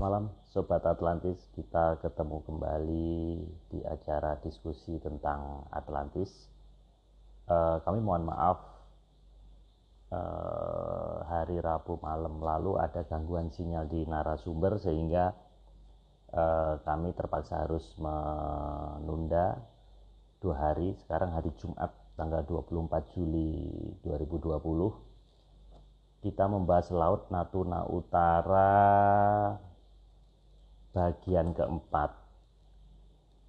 Malam Sobat Atlantis, kita ketemu kembali di acara diskusi tentang Atlantis. Kami mohon maaf, hari Rabu malam lalu ada gangguan sinyal di narasumber sehingga kami terpaksa harus menunda 2 hari. Sekarang hari Jumat tanggal 24 Juli 2020. Kita membahas Laut Natuna Utara bagian keempat.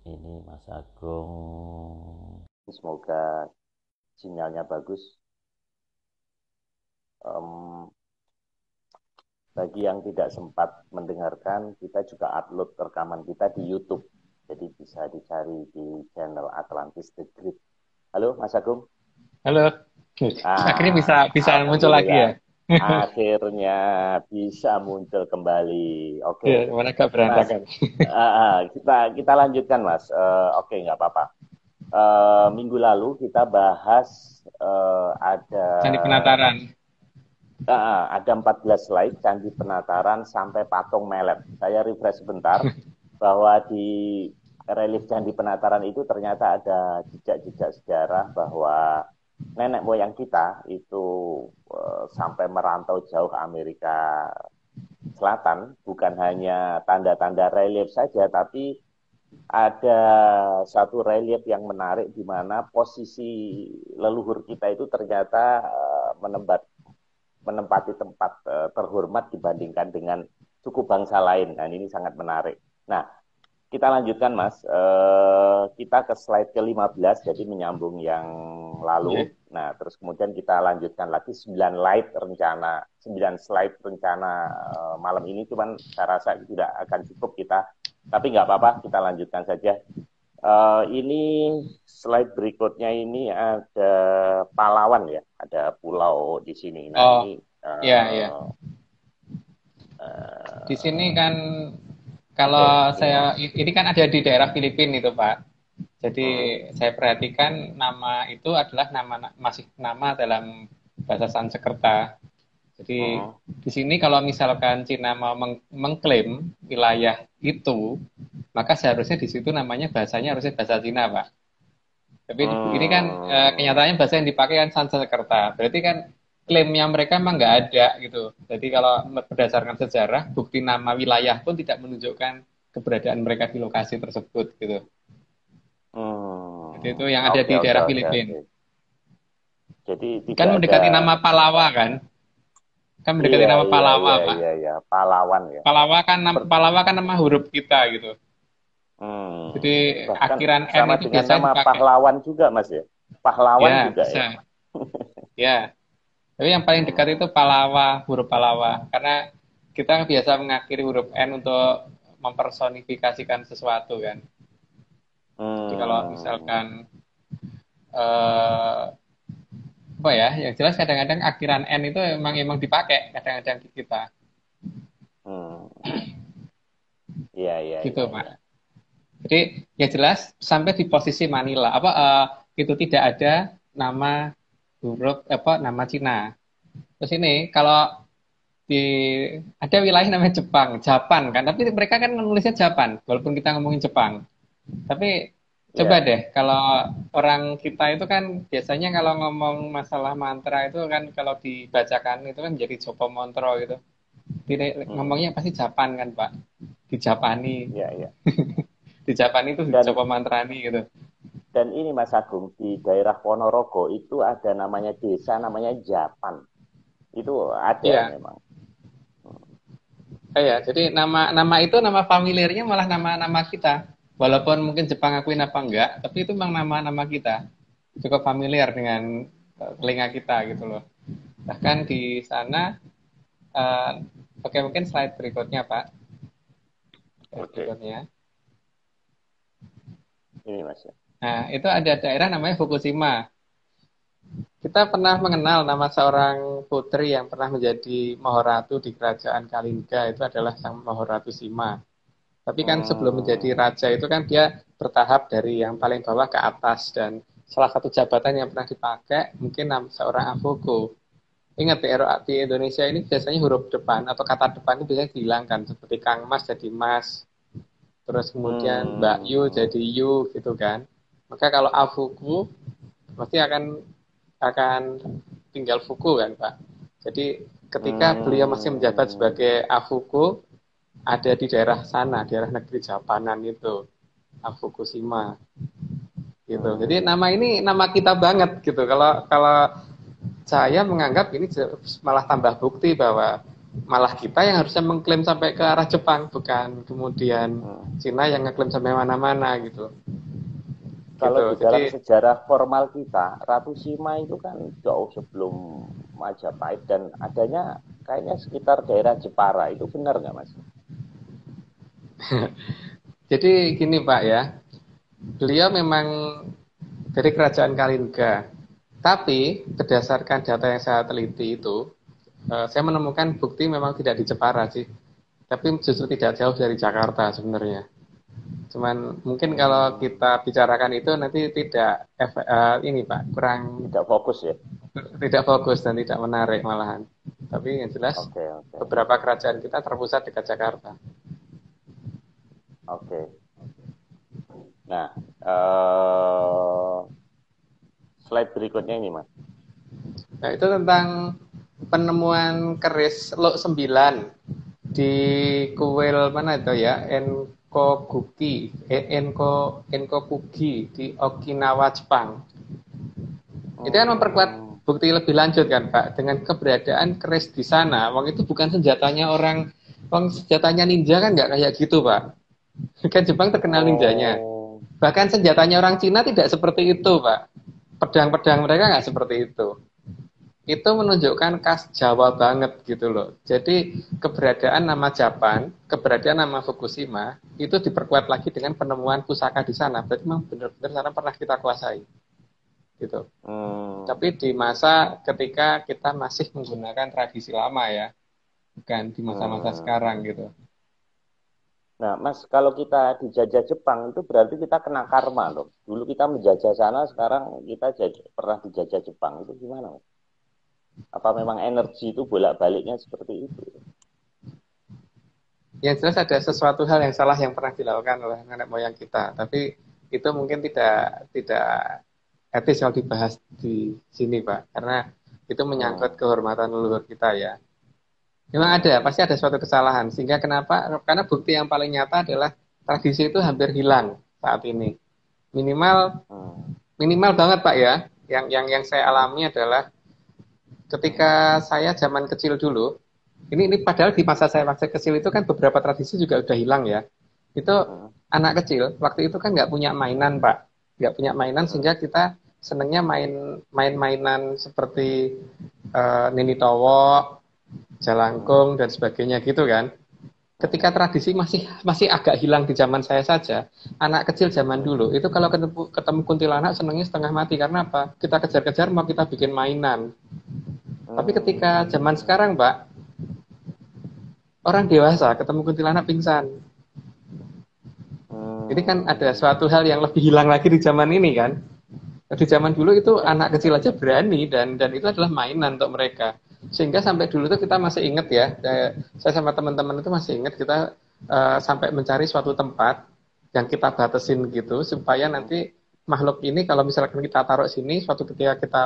Ini Mas Agung, semoga sinyalnya bagus. Bagi yang tidak sempat mendengarkan, kita juga upload rekaman kita di YouTube, jadi bisa dicari di channel Atlantis The Great. Halo Mas Agung. Halo. Akhirnya bisa muncul lagi ya. Akhirnya bisa muncul kembali. Oke. Ya, mana agak Mas, berantakan. kita lanjutkan Mas. Oke, nggak apa-apa. Minggu lalu kita bahas Candi Penataran. ada 14 slide Candi Penataran sampai patung Melet. Saya refresh sebentar bahwa di relief Candi Penataran itu ternyata ada jejak-jejak sejarah bahwa nenek moyang kita itu sampai merantau jauh ke Amerika Selatan, bukan hanya tanda-tanda relief saja, tapi ada satu relief yang menarik di mana posisi leluhur kita itu ternyata menempati tempat terhormat dibandingkan dengan suku bangsa lain. Nah, ini sangat menarik. Nah, kita lanjutkan Mas. Kita ke slide ke-15, jadi menyambung yang lalu. Yeah. Nah, terus kemudian kita lanjutkan lagi 9 slide rencana malam ini, cuman saya rasa tidak akan cukup kita. Tapi nggak apa-apa, kita lanjutkan saja. Ini slide berikutnya ini ada Palawan ya, ada pulau di sini. Nah, ini iya. Di sini kan kalau ini kan ada di daerah Filipina itu Pak. Jadi saya perhatikan nama itu adalah masih nama dalam bahasa Sanskerta. Jadi di sini kalau misalkan Cina mau mengklaim wilayah itu, maka seharusnya di situ namanya bahasanya harusnya bahasa Cina, Pak. Tapi ini kan kenyataannya bahasa yang dipakai kan Sanskerta. Berarti kan klaimnya mereka emang nggak ada gitu. Jadi kalau berdasarkan sejarah, bukti nama wilayah pun tidak menunjukkan keberadaan mereka di lokasi tersebut gitu. Jadi itu yang ada di daerah Filipina. Jadi kan mendekati nama Palawa kan? Kan mendekati nama Palawa, Pak. Iya, Palawan ya. Palawa kan nama huruf kita gitu. Jadi bahkan akhiran N sama itu dengan biasanya nama dipakai. Pahlawan juga Mas ya. Pahlawan juga bisa. ya. Ya. Tapi yang paling dekat itu Palawa, huruf Palawa. Karena kita biasa mengakhiri huruf N untuk mempersonifikasikan sesuatu kan. Jadi kalau misalkan apa ya, yang jelas kadang-kadang akhiran N itu emang dipakai kadang-kadang di kita. Iya. Gitu, Pak. Jadi ya jelas sampai di posisi Manila itu tidak ada nama huruf nama Cina. Terus ini kalau ada wilayah namanya Japan kan, tapi mereka kan menulisnya Japan walaupun kita ngomongin Jepang. Tapi coba deh kalau orang kita itu kan biasanya kalau ngomong masalah mantra itu kan kalau dibacakan itu kan jadi Jopo Montro gitu. Ngomongnya pasti Japan kan, Pak. Di Japani. Iya. Di Japan itu Jopo Mantrani gitu. Dan ini Mas Agung, di daerah Ponorogo itu ada namanya desa namanya Japan. Itu ada memang. Iya, jadi nama itu nama familiarnya malah nama kita. Walaupun mungkin Jepang akuin apa enggak, tapi itu memang nama kita. Cukup familiar dengan telinga kita gitu loh. Bahkan di sana oke, mungkin slide berikutnya, Pak. Berikutnya. Ini Mas. Nah, itu ada daerah namanya Fukushima. Kita pernah mengenal nama seorang putri yang pernah menjadi Mahoratu di kerajaan Kalingga, itu adalah Sang Mahoratu Sima. Tapi kan sebelum menjadi raja itu kan dia bertahap dari yang paling bawah ke atas, dan salah satu jabatan yang pernah dipakai mungkin seorang Avogo. Ingat di Indonesia ini biasanya huruf depan atau kata depan itu biasanya dihilangkan seperti Kang Mas jadi Mas, terus kemudian Mbak Yu Hmm. jadi Yu gitu kan. Maka kalau afuku pasti akan tinggal fuku kan Pak. Jadi ketika beliau masih menjabat Hmm. sebagai afuku ada di daerah sana, daerah negeri Japanan itu, Afukushima gitu. Jadi Hmm. nama ini nama kita banget gitu. Kalau kalau saya menganggap ini malah tambah bukti bahwa malah kita yang harusnya mengklaim sampai ke arah Jepang, bukan kemudian Hmm. Cina yang ngeklaim sampai mana-mana gitu. Kalau Gitu. di Jadi dalam sejarah formal kita, Ratu Sima itu kan jauh sebelum Majapahit dan adanya kayaknya sekitar daerah Jepara. Itu benar nggak, Mas? jadi gini Pak ya, beliau memang dari kerajaan Kalingga. Tapi berdasarkan data yang saya teliti itu, saya menemukan bukti memang tidak di Jepara sih. Tapi justru tidak jauh dari Jakarta sebenarnya. Cuman mungkin kalau Hmm. kita bicarakan itu nanti tidak ini Pak, kurang Tidak fokus ya? tidak fokus dan tidak menarik malahan. Tapi yang jelas Oke, oke, beberapa kerajaan kita terpusat dekat Jakarta. oke. Nah, eh, slide berikutnya ini, Mas. Nah, itu tentang penemuan keris Lok 9 di kuil mana itu ya? Enkokugi di Okinawa, Jepang. Itu kan memperkuat Hmm. bukti lebih lanjut kan, Pak, dengan keberadaan keris di sana. Wong itu bukan senjatanya orang, wong senjatanya ninja kan nggak kayak gitu, Pak. Kan Jepang terkenal ninjanya. Oh. Bahkan senjatanya orang Cina tidak seperti itu, Pak. Pedang-pedang mereka nggak seperti itu. Itu menunjukkan khas Jawa banget gitu loh. Jadi keberadaan nama Japan, keberadaan nama Fukushima itu diperkuat lagi dengan penemuan pusaka di sana. Berarti memang benar-benar sana pernah kita kuasai gitu. Hmm. Tapi di masa ketika kita masih menggunakan tradisi lama ya, bukan di masa-masa Hmm. sekarang gitu. Nah, Mas, kalau kita dijajah Jepang itu berarti kita kena karma loh. Dulu kita menjajah sana, sekarang kita pernah dijajah Jepang. Itu gimana, Mas? Apa memang energi itu bolak-baliknya seperti itu? Yang jelas ada sesuatu hal yang salah yang pernah dilakukan oleh nenek moyang kita, tapi itu mungkin tidak etis kalau dibahas di sini, Pak, karena itu menyangkut Hmm. kehormatan leluhur kita ya. Memang ada, Hmm. pasti ada suatu kesalahan. Sehingga kenapa? Karena bukti yang paling nyata adalah tradisi itu hampir hilang saat ini. Minimal Hmm. minimal banget Pak ya. Yang saya alami adalah ketika saya zaman kecil dulu, ini padahal di masa saya waktu kecil itu kan beberapa tradisi juga udah hilang ya. Itu Hmm. anak kecil waktu itu kan nggak punya mainan Pak, nggak punya mainan Hmm. sehingga kita senangnya main-mainan seperti Nini Towo, Hmm. Jalangkung dan sebagainya gitu kan. Ketika Hmm. tradisi masih masih agak hilang di zaman saya saja, anak kecil zaman Hmm. dulu itu kalau ketemu kuntilanak senangnya setengah mati karena apa? Kita kejar-kejar mau kita bikin mainan. Tapi ketika zaman Hmm. sekarang, Mbak, orang dewasa ketemu kuntilanak pingsan. Ini kan ada Hmm. suatu hal yang lebih hilang lagi di zaman ini kan. Di zaman dulu itu anak kecil aja berani dan itu adalah mainan untuk mereka. Sehingga sampai dulu tuh kita masih ingat ya, saya sama teman-teman itu masih ingat kita sampai mencari suatu tempat yang kita batasin gitu supaya Hmm. nanti makhluk ini kalau misalkan kita taruh sini suatu ketika kita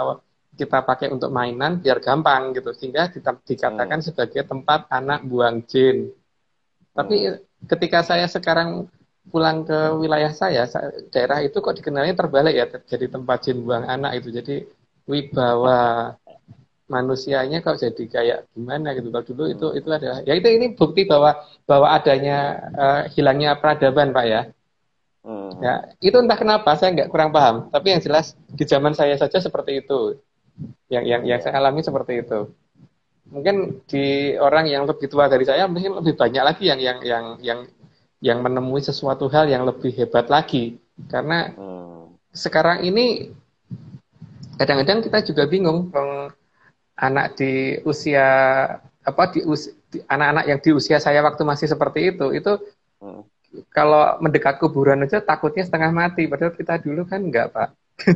kita pakai untuk mainan biar gampang gitu sehingga dikatakan Hmm. sebagai tempat anak buang jin. Hmm. Tapi ketika saya sekarang pulang ke wilayah saya, daerah itu kok dikenalnya terbalik ya, jadi tempat jin buang anak itu. Jadi wibawa manusianya kok jadi kayak gimana gitu. Kalau dulu itu Hmm. adalah ya itu ini bukti bahwa bahwa adanya hilangnya peradaban, Pak ya. Ya, Hmm. itu entah kenapa saya nggak kurang paham. Tapi yang jelas di zaman saya saja seperti itu. Yang Iya. saya alami seperti itu. Mungkin di orang yang lebih tua dari saya mungkin lebih banyak lagi yang menemui sesuatu hal yang lebih hebat lagi karena Hmm. sekarang ini kadang-kadang kita juga bingung anak di usia apa anak-anak yang di usia saya waktu masih seperti itu Hmm. kalau mendekat kuburan aja takutnya setengah mati padahal kita dulu kan enggak Pak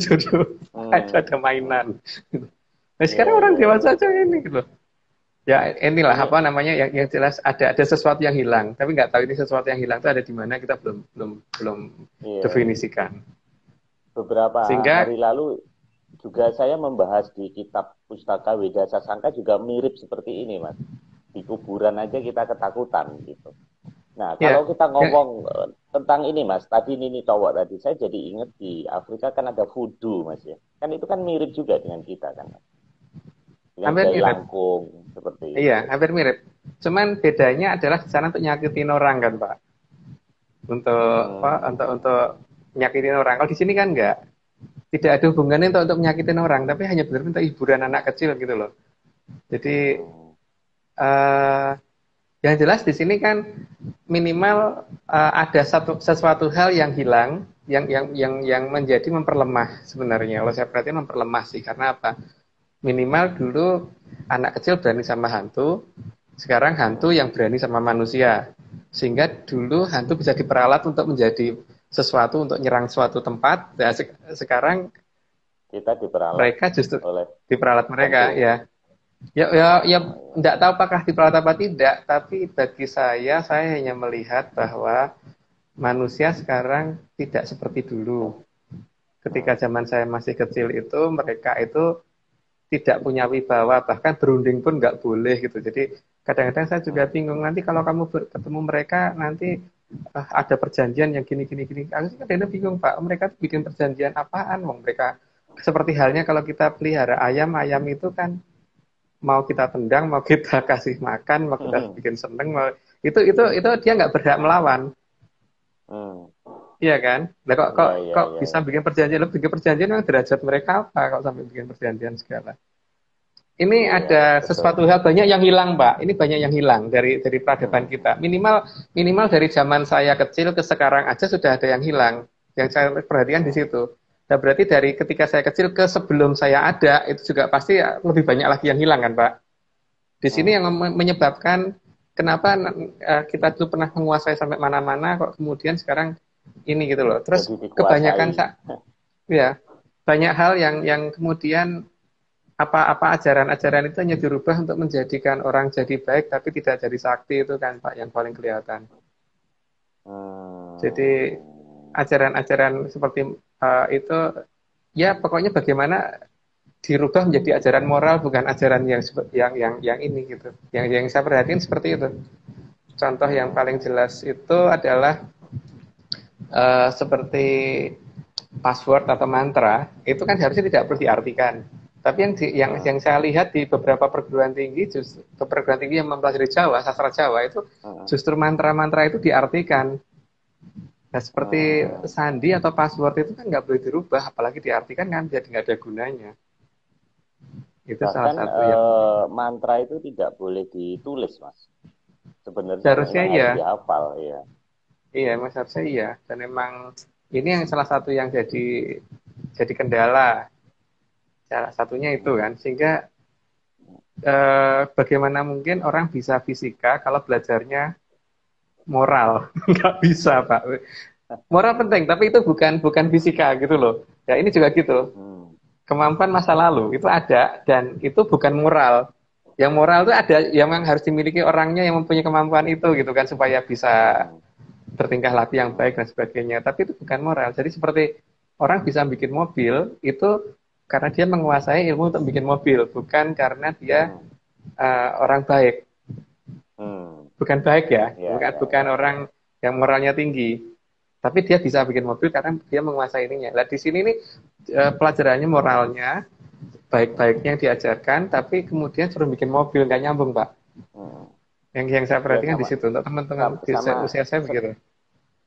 dulu Hmm. ada mainan Nah, Iya, sekarang orang iya, iya. dewasa aja ini gitu. Ya inilah Ini apa namanya yang jelas ada sesuatu yang hilang, tapi nggak tahu ini sesuatu yang hilang itu ada di mana kita belum belum belum iya, definisikan. beberapa Sehingga hari lalu juga saya membahas di kitab Pustaka Weda Sasangka juga mirip seperti ini, Mas. Di kuburan aja kita ketakutan gitu. Nah, ya kalau kita ya ngomong tentang ini, Mas, tadi ini cowok tadi, saya jadi ingat di Afrika kan ada voodoo, Mas ya. Kan itu kan mirip juga dengan kita kan, Mas. Dengan hampir Kiai mirip. Langkung seperti Iya, itu. hampir mirip. Cuman bedanya adalah di sana untuk nyakitin orang kan, Pak. Untuk apa? Hmm. Untuk nyakitin orang. Kalau di sini kan enggak. Tidak ada hubungannya untuk menyakitin orang, tapi hanya benar untuk hiburan anak kecil gitu loh. Jadi Hmm. eh, yang jelas di sini kan minimal ada sesuatu hal yang hilang, yang menjadi memperlemah sebenarnya. Kalau saya perhatiin memperlemah sih, karena apa? Minimal dulu anak kecil berani sama hantu, sekarang hantu yang berani sama manusia. Sehingga dulu hantu bisa diperalat untuk menjadi sesuatu untuk nyerang suatu tempat. Nah, sekarang Kita diperalat mereka justru oleh diperalat mereka hantu. ya. Ya, Oh, iya. tidak tahu apakah diperalat apa tidak, tapi bagi saya hanya melihat bahwa manusia sekarang tidak seperti dulu. Ketika Hmm. zaman saya masih kecil itu, mereka itu tidak punya wibawa, bahkan berunding pun nggak boleh gitu. Jadi kadang-kadang saya juga Hmm. bingung, nanti kalau kamu ketemu mereka, nanti ada perjanjian yang gini. Aku sih kadang-kadang bingung, Pak, mereka bikin perjanjian apaan? Wong mereka seperti halnya kalau kita pelihara ayam, ayam itu kan mau kita tendang, mau kita kasih makan, mau kita Hmm. bikin seneng, mau itu dia nggak berhak melawan. Hmm. Iya kan? Nah, kok kok Iya, iya, kok iya, bisa iya. bikin perjanjian? Lebih bikin perjanjian yang derajat mereka apa kalau sampai bikin perjanjian segala? Ini Iya, ada betul. sesuatu hal banyak yang hilang, Pak. Ini banyak yang hilang dari peradaban Hmm. kita. Minimal minimal dari zaman saya kecil ke sekarang aja sudah ada yang hilang. Yang saya perhatikan di Hmm. situ. Nah, berarti dari ketika saya kecil ke sebelum saya ada itu juga pasti lebih banyak lagi yang hilang kan, Pak? Di sini yang Hmm. menyebabkan kenapa kita dulu pernah menguasai sampai mana-mana kok kemudian sekarang ini gitu loh. Terus Jadi kebanyakan dikuasai. ya banyak hal yang kemudian apa ajaran-ajaran itu hanya dirubah untuk menjadikan orang jadi baik tapi tidak jadi sakti itu kan Pak yang paling kelihatan. Jadi Hmm. ajaran-ajaran seperti itu ya pokoknya bagaimana dirubah menjadi ajaran moral bukan ajaran yang ini gitu. Yang saya perhatiin seperti itu. Contoh yang paling Hmm. jelas itu adalah seperti password atau mantra itu kan harusnya tidak perlu diartikan. Tapi yang Hmm. saya lihat di beberapa perguruan tinggi justru perguruan tinggi yang mempelajari Jawa, sastra Jawa itu Hmm. justru mantra-mantra itu diartikan. Nah, seperti Hmm. sandi atau password itu kan nggak boleh dirubah, apalagi diartikan kan jadi nggak ada gunanya. Itu salah Bahkan satu yang mantra itu tidak boleh ditulis, Mas. Sebenarnya seharusnya memang ya, harus dihafal, ya. iya, mas harusnya iya. Dan memang ini yang salah satu yang jadi kendala. Salah satunya itu kan, sehingga bagaimana mungkin orang bisa fisika kalau belajarnya moral? Nggak bisa, Pak. Moral penting, tapi itu bukan bukan fisika gitu loh. Ya ini juga gitu. Hmm. Kemampuan masa lalu itu ada dan itu bukan moral. Yang moral itu ada yang memang harus dimiliki orangnya yang mempunyai kemampuan itu gitu kan supaya bisa Hmm. bertingkah laku yang Hmm. baik dan sebagainya. Tapi itu bukan moral. Jadi seperti orang bisa bikin mobil itu karena dia menguasai ilmu untuk bikin mobil, bukan karena dia Hmm. orang baik. Hmm. Bukan baik ya, Ya, bukan ya, bukan ya, orang ya. yang moralnya tinggi. Tapi dia bisa bikin mobil karena dia menguasai ininya. Nah, di sini nih pelajarannya moralnya baik-baiknya diajarkan, tapi kemudian suruh bikin mobil nggak nyambung, Pak. Hmm. Yang saya Ya perhatikan di sama, situ untuk teman-teman sama, di usia saya begitu.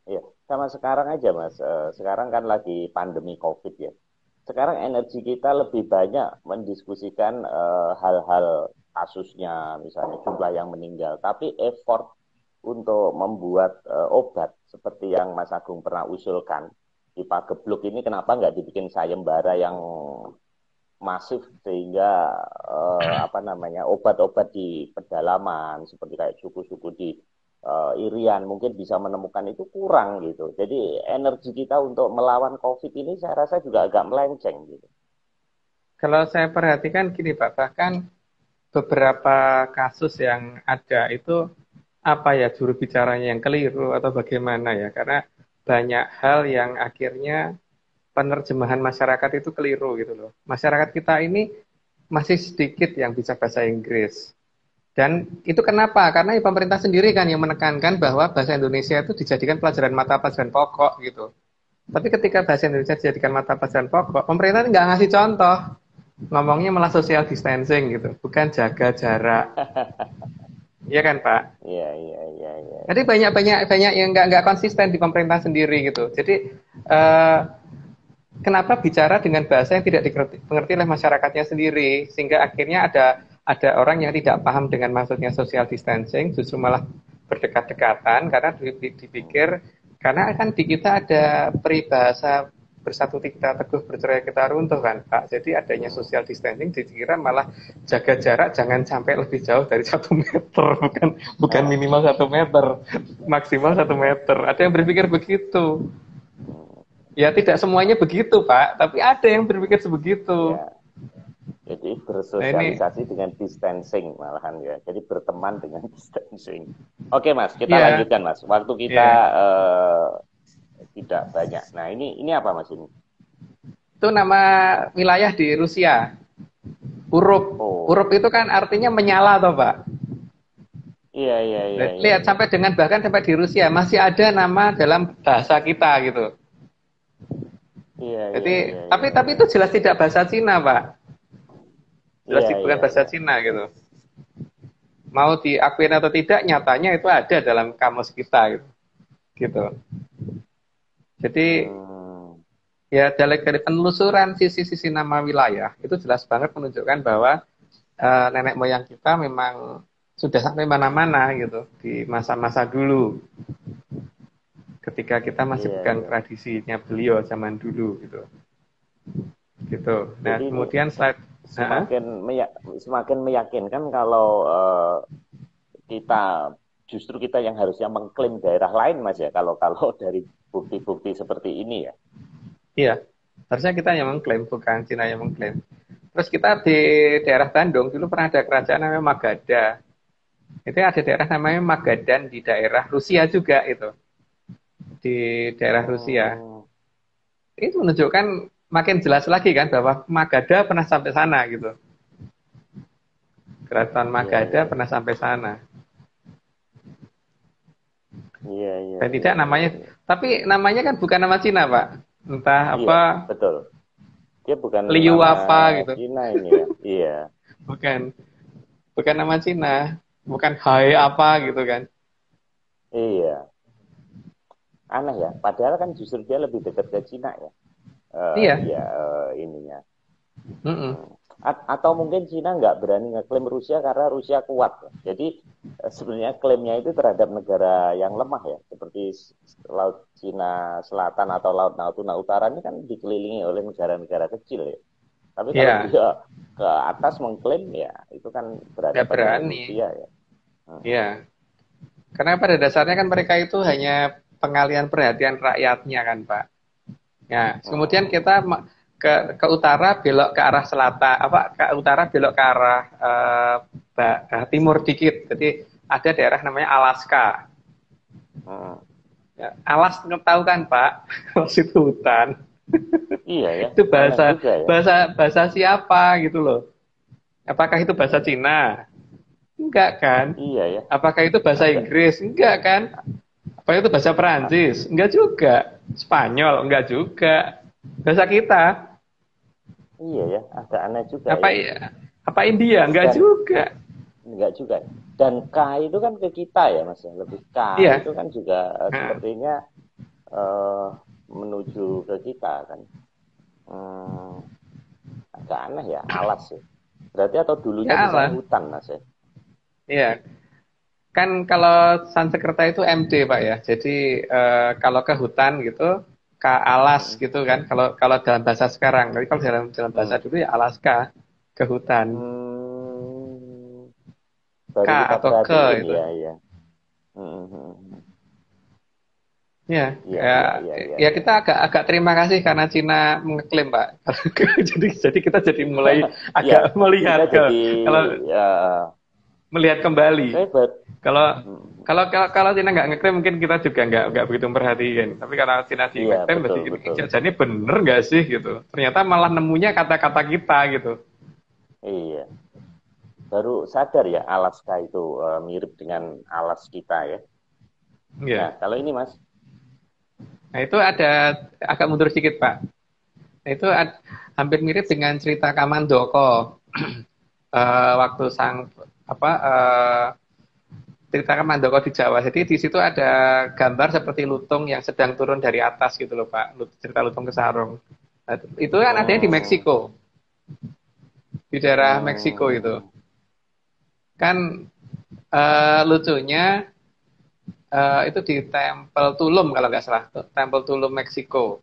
ya, sama sekarang aja, Mas. Sekarang kan lagi pandemi COVID ya. Sekarang energi kita lebih banyak mendiskusikan hal-hal kasusnya, misalnya jumlah yang meninggal. Tapi effort untuk membuat obat seperti yang Mas Agung pernah usulkan di Pagebluk ini kenapa nggak dibikin sayembara yang masif sehingga apa namanya obat-obat di pedalaman seperti kayak suku-suku di Irian mungkin bisa menemukan itu kurang gitu. Jadi energi kita untuk melawan COVID ini saya rasa juga agak melenceng gitu. Kalau saya perhatikan gini Pak, bahkan beberapa kasus yang ada itu apa ya juru bicaranya yang keliru atau bagaimana ya? Karena banyak hal yang akhirnya penerjemahan masyarakat itu keliru gitu loh. Masyarakat kita ini masih sedikit yang bisa bahasa Inggris. Dan itu kenapa? Karena pemerintah sendiri kan yang menekankan bahwa bahasa Indonesia itu dijadikan pelajaran mata pelajaran pokok gitu. Tapi ketika bahasa Indonesia dijadikan mata pelajaran pokok, pemerintah nggak ngasih contoh. Ngomongnya malah social distancing gitu, bukan jaga jarak. Iya kan Pak? Iya, iya, iya, iya. Jadi banyak yang nggak konsisten di pemerintah sendiri gitu. Jadi eh, kenapa bicara dengan bahasa yang tidak dimengerti oleh masyarakatnya sendiri, sehingga akhirnya ada orang yang tidak paham dengan maksudnya social distancing, justru malah berdekat-dekatan karena dipikir karena kan di kita ada peribahasa bersatu kita teguh bercerai kita runtuh kan Pak. Jadi adanya social distancing dikira malah jaga jarak jangan sampai lebih jauh dari 1 meter, bukan minimal 1 meter, maksimal 1 meter. Ada yang berpikir begitu. Ya tidak semuanya begitu Pak, tapi ada yang berpikir sebegitu. Ya. Jadi Nah ini, bersosialisasi dengan distancing malahan ya. Jadi berteman dengan distancing. Oke Mas, kita ya, lanjutkan Mas. Waktu kita ya. tidak banyak. Nah ini apa Mas ini? Itu nama wilayah di Rusia. Urup. Oh, Urup itu kan artinya menyala toh Pak. iya, iya, iya, iya, Lihat iya. sampai dengan bahkan sampai di Rusia masih ada nama dalam bahasa kita gitu. Iya, iya, Jadi iya, iya, tapi iya. itu jelas tidak bahasa Cina Pak. Jelas Iya, bukan iya, bahasa iya. Cina gitu. Mau diakuin atau tidak nyatanya itu ada dalam kamus kita gitu. Gitu. Jadi Hmm, ya dari penelusuran sisi-sisi nama wilayah itu jelas banget menunjukkan bahwa nenek moyang kita memang sudah sampai mana-mana gitu di masa-masa dulu ketika kita masih iya, pegang iya. tradisinya beliau zaman dulu gitu gitu. Nah Jadi ini kemudian slide semakin meyakinkan kalau kita justru kita yang harusnya mengklaim daerah lain Mas ya. Kalau kalau dari bukti-bukti seperti ini ya. iya harusnya kita yang mengklaim bukan Cina yang mengklaim. Terus kita di daerah Bandung dulu pernah ada kerajaan namanya Magadha. Itu ada daerah namanya Magadan di daerah Rusia juga itu di daerah Rusia. Hmm, Itu menunjukkan makin jelas lagi kan bahwa Magadha pernah sampai sana gitu. Keraton iya, Magadha iya, pernah sampai sana. iya, iya, Dan iya, tidak iya, namanya, iya. tapi namanya kan bukan nama Cina, Pak. Entah Iya, apa, betul. Dia bukan Liu nama apa gitu. Cina ini ya. Iya, Bukan, bukan nama Cina. Bukan Hai apa gitu kan. iya. Aneh ya. Padahal kan justru dia lebih dekat ke Cina ya. Iya. Dia ininya. Mm-mm. Hmm. Atau mungkin Cina nggak berani ngeklaim Rusia karena Rusia kuat. Jadi sebenarnya klaimnya itu terhadap negara yang lemah ya, seperti Laut Cina Selatan atau Laut Natuna Utara ini kan dikelilingi oleh negara-negara kecil ya. Tapi kalau Iya, dia ke atas mengklaim ya itu kan nggak berhadapan dengan berani. Rusia ya. Hmm. Iya. Karena pada dasarnya kan mereka itu hanya pengalian perhatian rakyatnya kan, Pak. Ya, kemudian Hmm. kita ke utara belok ke arah selatan, apa ke utara belok ke arah timur dikit. Jadi ada daerah namanya Alaska. Hmm. Ya, Alas tahu kan Pak, Alas itu hutan. Iya ya, Itu aneh bahasa juga ya. bahasa bahasa siapa gitu loh. Apakah itu bahasa Cina? Enggak kan? Iya ya, Apakah itu bahasa agak Inggris? Enggak kan? Apakah itu bahasa Perancis? Enggak juga. Spanyol? Enggak juga. Bahasa kita. iya ya, agak aneh juga Apa ya. apa India? Enggak Dan juga. enggak juga. Dan K itu kan ke kita ya Mas ya, lebih K Iya. itu kan juga Nah, sepertinya eh, menuju ke kita kan. Hmm, agak aneh ya, alas ya. Berarti atau dulunya ya di sana Allah. hutan Mas ya. Iya. Kan kalau Sansekerta itu MD Pak ya. Jadi kalau ke hutan gitu, ke alas Hmm. gitu kan. Kalau kalau dalam bahasa sekarang, tapi kalau dalam dalam bahasa Hmm. dulu ya Alaska ke hutan. Hmm, K baru kita atau ke perhatiin itu. ya ya. Hmm. Hmm, hmm. Ya, Iya, ya, iya, iya, iya, ya iya. kita agak terima kasih karena Cina mengeklaim, Pak. Jadi kita jadi mulai Iya, agak kita melihat jadi kalau uh, melihat kembali. saya ber, Kalau mm, kalau Cina nggak ngeklaim mungkin kita juga nggak begitu memperhatikan. Tapi kalau Cina di iya ngeklaim betul berarti ini betul. jajannya bener nggak sih gitu. Ternyata malah nemunya kata-kata kita gitu. Iya, baru sadar ya Alaska itu mirip dengan alas kita ya. Nah, Ya. kalau ini Mas, Nah itu ada agak mundur sedikit Pak. Nah, itu hampir mirip dengan cerita Kamandoko. Waktu sang apa cerita Kamandoko di Jawa. Jadi di situ ada gambar seperti lutung yang sedang turun dari atas gitu loh Pak. Cerita lutung kesarung. Nah, itu kan adanya di hmm, Meksiko, di daerah Meksiko itu. hmm, Kan lucunya itu di Tempel Tulum kalau nggak salah, Tempel Tulum Meksiko.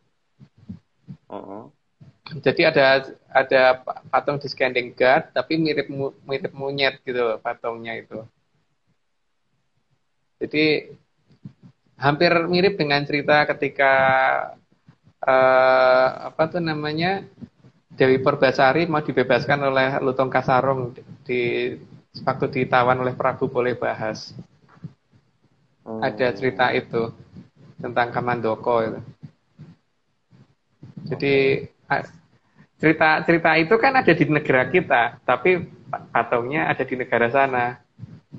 hmm, Jadi ada patung di Standing Guard, tapi mirip monyet gitu loh patungnya itu. Jadi hampir mirip dengan cerita ketika apa tuh namanya Dewi Purbasari mau dibebaskan oleh Lutung Kasarung di waktu ditawan oleh Prabu Boleh Bahas. Ada cerita hmm. itu tentang Kamandoko itu. Jadi Oke. cerita itu kan ada di negara kita, tapi patungnya ada di negara sana.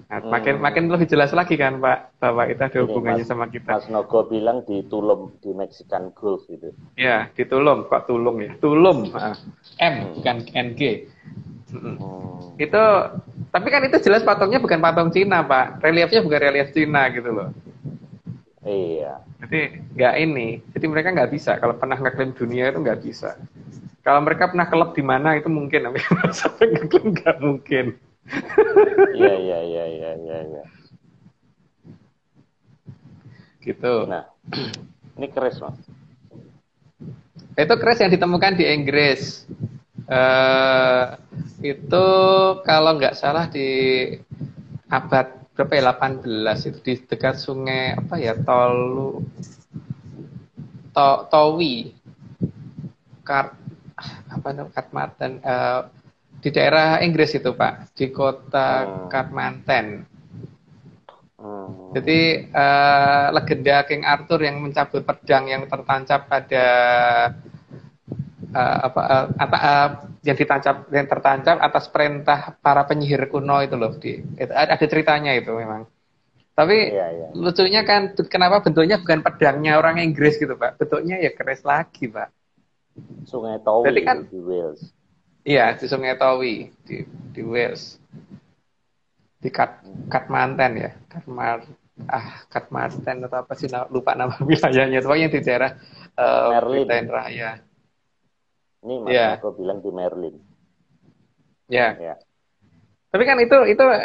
Nah, makin Hmm. lebih jelas lagi kan Pak bahwa itu ada Ini hubungannya Mas sama kita. Mas Nogo bilang di Tulum di Mexican Gulf itu. Ya, di Tulum, kok Tulung ya? Tulum, M bukan Hmm. NG. Hmm. Itu, tapi kan itu jelas patungnya bukan patung Cina Pak, reliefnya bukan relief Cina gitu loh. Iya. Jadi nggak ini, jadi mereka nggak bisa. Kalau pernah ngeklaim dunia itu nggak bisa. Kalau mereka pernah kelab di mana itu mungkin, tapi sampai ngeklaim nggak mungkin. Iya, iya, iya, iya, iya, iya. Gitu. Nah, ini keris, Mas. Itu keris yang ditemukan di Inggris. Eh, itu kalau nggak salah di abad berapa ya 18 itu di dekat sungai apa ya Towi Kart apa namanya Katmanten di daerah Inggris itu Pak di kota Hmm. Katmanten. Hmm. Jadi legenda King Arthur yang mencabut pedang yang tertancap pada yang tertancap atas perintah para penyihir kuno itu loh ada ceritanya itu memang. Tapi Iya, iya. lucunya kan kenapa bentuknya bukan pedangnya orang Inggris gitu Pak, bentuknya ya keris lagi Pak. Sungai Towi Berarti kan itu di Wales. iya di Sungai Towi di Wales di Hmm. Katmanten ya Katmanten atau apa sih lupa nama wilayahnya pokoknya di daerah Merlin. Britain Raya Ini Mas ya Nogo bilang di Merlin. ya. Ya. Tapi kan itu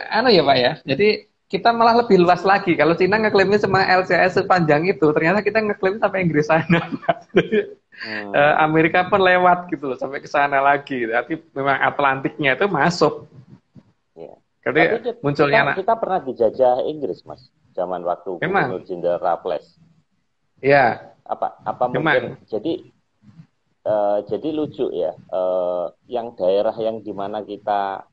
anu ya Pak ya. Jadi kita malah lebih luas lagi. Kalau Cina ngeklaimnya cuma LCS sepanjang itu, ternyata kita ngeklaim sampai Inggris sana. Jadi, Hmm. Amerika pun lewat gitu loh sampai ke sana lagi. Tapi memang Atlantiknya itu masuk. Ya. Jadi Tapi kita munculnya anak. kita pernah dijajah Inggris, Mas. Zaman waktu Gubernur Memang, Jenderal Raffles. ya, Apa mungkin memang, jadi lucu ya, yang daerah yang dimana kita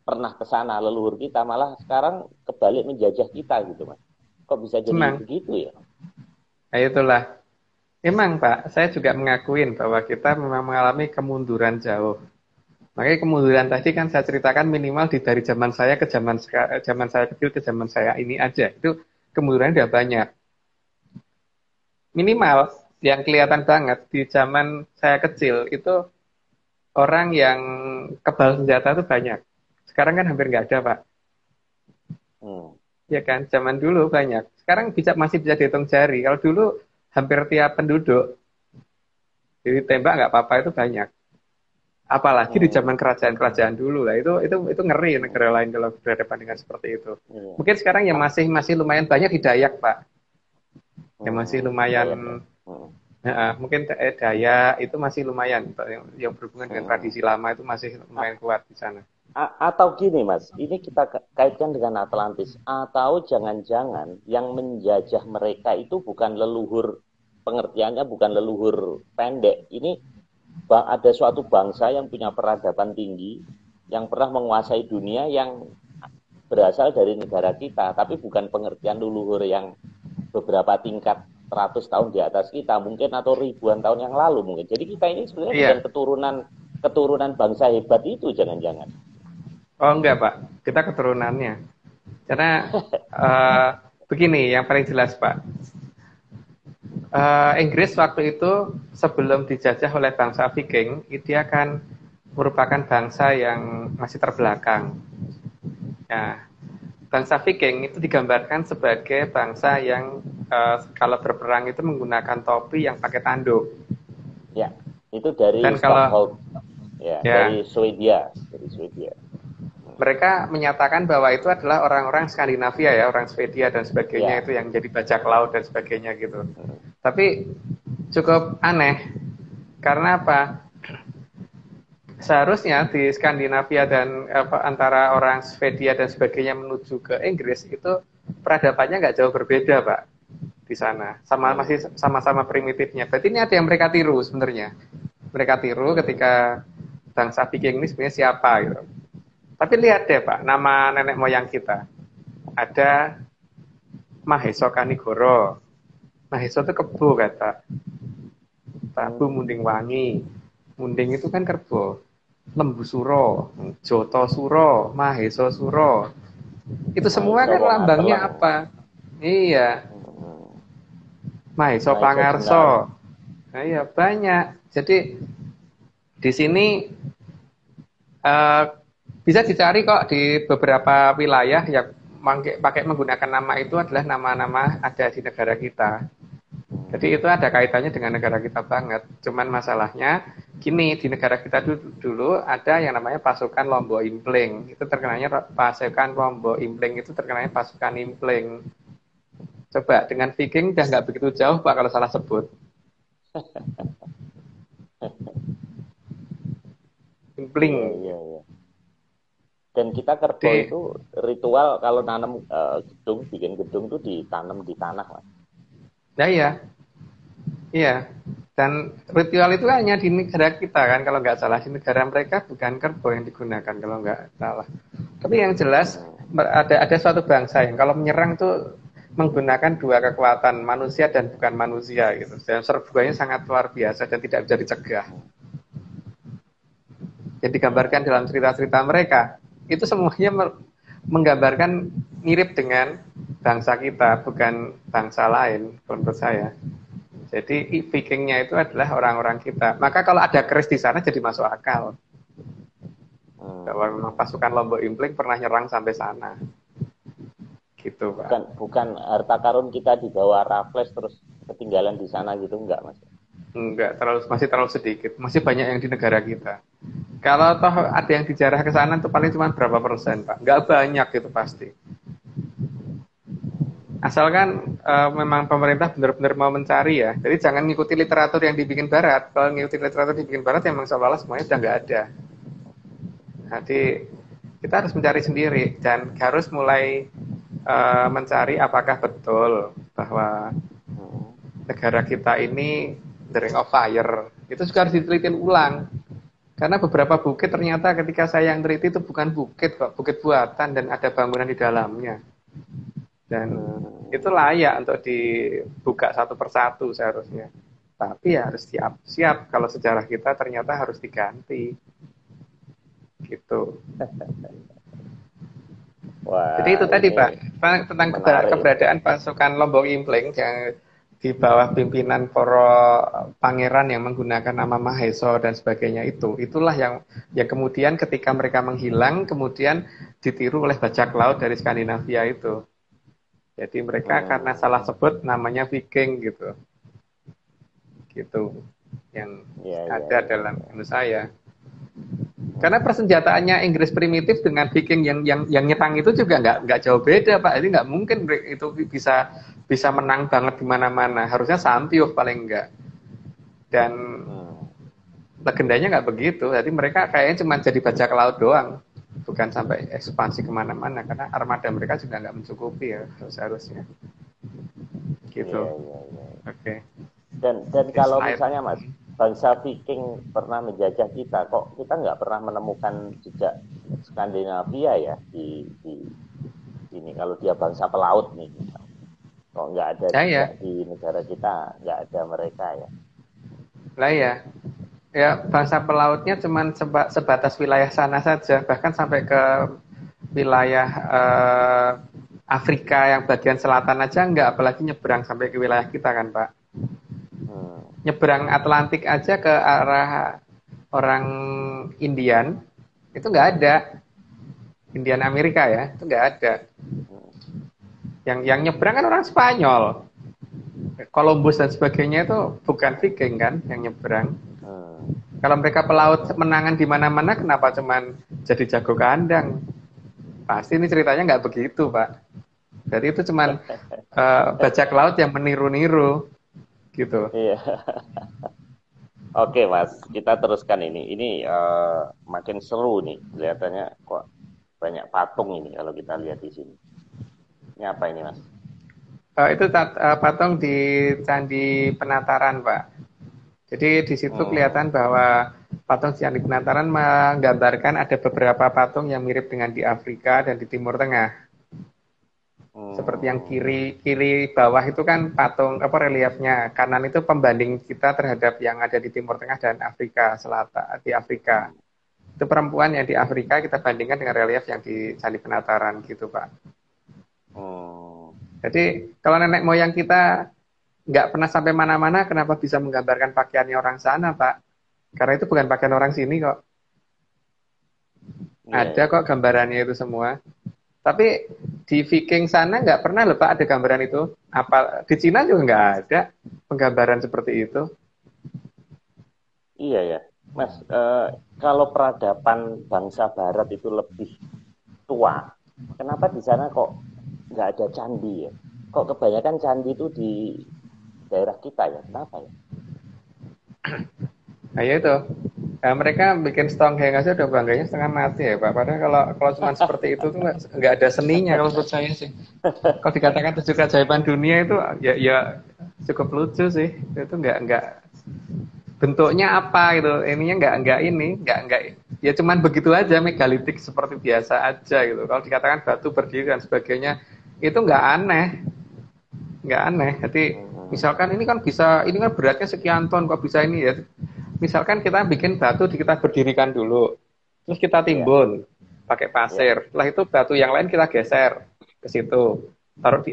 pernah ke sana leluhur kita malah sekarang kebalik menjajah kita gitu Mas. Kok bisa jadi memang. begitu ya? Nah, itulah. Memang Pak, saya juga mengakuin bahwa kita memang mengalami kemunduran jauh. Makanya kemunduran tadi kan saya ceritakan minimal dari zaman saya ke zaman saya kecil ke zaman saya ini aja. Itu kemunduran udah banyak. Minimal yang kelihatan banget di zaman saya kecil itu orang yang kebal senjata itu banyak. Sekarang kan hampir nggak ada, Pak. Hmm. Ya kan, zaman dulu banyak. Sekarang masih bisa dihitung jari. Kalau dulu hampir tiap penduduk jadi tembak nggak apa-apa itu banyak. Apalagi di zaman Hmm. kerajaan-kerajaan dulu lah itu ngeri negara lain kalau berhadapan dengan seperti itu. Iya. Mungkin sekarang ya Pak. masih lumayan banyak di Dayak, Pak. Ya masih lumayan Dayak ya. Hmm. mungkin Dayak itu masih lumayan yang berhubungan dengan Hmm. tradisi lama itu masih lumayan kuat di sana. Atau gini Mas, ini kita kaitkan dengan Atlantis. Atau jangan-jangan yang menjajah mereka itu bukan leluhur, pengertiannya bukan leluhur pendek. Ini ada suatu bangsa yang punya peradaban tinggi, yang pernah menguasai dunia, yang berasal dari negara kita, tapi bukan pengertian leluhur yang beberapa tingkat 100 tahun di atas kita mungkin, atau ribuan tahun yang lalu mungkin. Jadi kita ini sebenarnya bukan keturunan bangsa hebat itu, jangan-jangan. Oh enggak Pak, kita keturunannya. Karena begini, yang paling jelas Pak, Inggris waktu itu sebelum dijajah oleh bangsa Viking, dia akan merupakan bangsa yang masih terbelakang. Nah, bangsa Viking itu digambarkan sebagai bangsa yang kalau berperang itu menggunakan topi yang pakai tanduk. Ya, itu dari Stockholm. Ya, dari Swedia, Mereka menyatakan bahwa itu adalah orang-orang Skandinavia ya, orang Swedia dan sebagainya, itu yang jadi bajak laut dan sebagainya gitu. Tapi cukup aneh, karena apa? Seharusnya di Skandinavia dan antara orang Swedia dan sebagainya menuju ke Inggris itu peradabannya nggak jauh berbeda Pak di sana, masih sama-sama primitifnya. Berarti ini ada yang mereka tiru sebenarnya. Mereka tiru ketika bangsa Viking ini sebenarnya siapa gitu. Tapi lihat deh Pak, nama nenek moyang kita. Ada Maheso Kanigoro. Maheso itu kebo kata. Prabu Munding Wangi. Munding itu kan kerbau. Lembu Suro, Joto Suro, Maheso Suro. Itu semua kan lambangnya apa? Iya. Maheso Pangarso. Nah, iya banyak. Jadi di sini bisa dicari kok di beberapa wilayah yang pakai menggunakan nama itu adalah nama-nama ada di negara kita. Jadi itu ada kaitannya dengan negara kita banget. Cuman masalahnya gini, di negara kita dulu ada yang namanya pasukan Lombok Impling. Itu terkenalnya pasukan Lombok Impling itu terkenalnya pasukan Impling. Coba dengan Viking udah nggak begitu jauh Pak kalau salah sebut. Impling. Iya. Dan kita kerbau itu ritual kalau nanam gedung, bikin gedung itu ditanam di tanah Mas. Nah iya. Dan ritual itu hanya di negara kita kan, kalau nggak salah. Di negara mereka bukan kerbau yang digunakan kalau nggak salah. Tapi yang jelas ada suatu bangsa yang kalau menyerang itu menggunakan dua kekuatan, manusia dan bukan manusia gitu. Dan serbuannya sangat luar biasa dan tidak bisa dicegah. Yang digambarkan dalam cerita-cerita mereka itu semuanya menggambarkan mirip dengan bangsa kita, bukan bangsa lain menurut saya. Jadi Vikingnya itu adalah orang-orang kita. Maka kalau ada keris di sana jadi masuk akal. Kalau memang pasukan Lombok Impling pernah nyerang sampai sana. Gitu Pak. Bukan harta karun kita dibawa Raffles terus ketinggalan di sana gitu, enggak Mas? Enggak, masih terlalu sedikit. Masih banyak yang di negara kita. Kalau toh ada yang dijarah ke sana itu paling cuma berapa persen, Pak? Enggak banyak itu pasti. Asalkan memang pemerintah benar-benar mau mencari ya. Jadi jangan ngikuti literatur yang dibikin Barat. Kalau ngikuti literatur dibikin Barat memang seolah-olah semuanya sudah nggak ada. Jadi kita harus mencari sendiri dan harus mulai mencari apakah betul bahwa negara kita ini the Ring of Fire. Itu juga harus diteliti ulang. Karena beberapa bukit ternyata ketika saya yang teliti itu bukan bukit, Pak, bukit buatan dan ada bangunan di dalamnya. Dan itu layak untuk dibuka satu persatu seharusnya. Tapi ya harus siap kalau sejarah kita ternyata harus diganti. Gitu. Wah, jadi itu tadi Pak, tentang keberadaan pasukan Lombok Impling yang di bawah pimpinan para pangeran yang menggunakan nama Maheso dan sebagainya itulah yang kemudian ketika mereka menghilang kemudian ditiru oleh bajak laut dari Skandinavia itu. Jadi mereka karena salah sebut namanya Viking gitu yang ada dalam menurut saya. Karena persenjataannya Inggris primitif dengan Viking yang nyerang itu juga nggak jauh beda Pak. Jadi nggak mungkin itu bisa menang banget di mana-mana. Harusnya Santiuf paling enggak. Dan legendanya nggak begitu. Jadi mereka kayaknya cuma jadi bajak laut doang. bukan sampai ekspansi kemana-mana karena armada mereka juga nggak mencukupi ya seharusnya gitu. Iya, iya, iya. Oke. Dan kalau misalnya Mas, bangsa Viking pernah menjajah kita, kok kita nggak pernah menemukan jejak Skandinavia ya di sini. Kalau dia bangsa pelaut nih, kok nggak ada jejak di negara kita, nggak ada mereka ya. Lah ya bangsa pelautnya cuma sebatas wilayah sana saja, bahkan sampai ke wilayah Afrika yang bagian selatan aja nggak, apalagi nyebrang sampai ke wilayah kita kan Pak. Nyebrang Atlantik aja ke arah orang Indian itu nggak ada, Indian Amerika ya itu nggak ada. Yang nyebrang kan orang Spanyol, Columbus dan sebagainya itu bukan Viking kan yang nyebrang. Kalau mereka pelaut menangan di mana-mana, kenapa cuman jadi jago kandang? Pasti ini ceritanya nggak begitu Pak. Jadi itu cuman bajak laut yang meniru-niru gitu. Iya. Oke Mas, kita teruskan ini. Ini makin seru nih, kelihatannya kok banyak patung ini kalau kita lihat di sini. Ini apa ini Mas? Itu patung di Candi Penataran Pak. Jadi di situ kelihatan bahwa patung Candi Penataran menggambarkan ada beberapa patung yang mirip dengan di Afrika dan di Timur Tengah. Seperti yang kiri bawah itu kan patung reliefnya, kanan itu pembanding kita terhadap yang ada di Timur Tengah dan Afrika Selatan di Afrika. Itu perempuan yang di Afrika kita bandingkan dengan relief yang di Candi Penataran gitu Pak. Jadi kalau nenek moyang kita nggak pernah sampai mana-mana, kenapa bisa menggambarkan pakaiannya orang sana Pak? Karena itu bukan pakaian orang sini kok. Ada kok gambarannya itu semua. Tapi di Viking sana nggak pernah loh Pak ada gambaran itu. Apa di Cina juga nggak ada penggambaran seperti itu. Iya ya, Mas. Kalau peradaban bangsa Barat itu lebih tua, kenapa di sana kok nggak ada candi ya? Kok kebanyakan candi itu di daerah kita ya? Kenapa ya? Nah ya itu. Nah, mereka bikin Stonehenge aja udah bangganya setengah mati ya Pak. Padahal kalau cuma seperti itu tuh nggak ada seninya kalau menurut saya sih. Kalau dikatakan 7 keajaiban dunia itu ya cukup lucu sih. Itu nggak bentuknya apa gitu. Ininya nggak ya cuman begitu aja, megalitik seperti biasa aja gitu. Kalau dikatakan batu berdiri dan sebagainya itu nggak aneh. Jadi misalkan ini kan beratnya sekian ton, kok bisa ini ya. Misalkan kita bikin batu, kita berdirikan dulu, terus kita timbun pakai pasir. Setelah itu batu yang lain kita geser ke situ,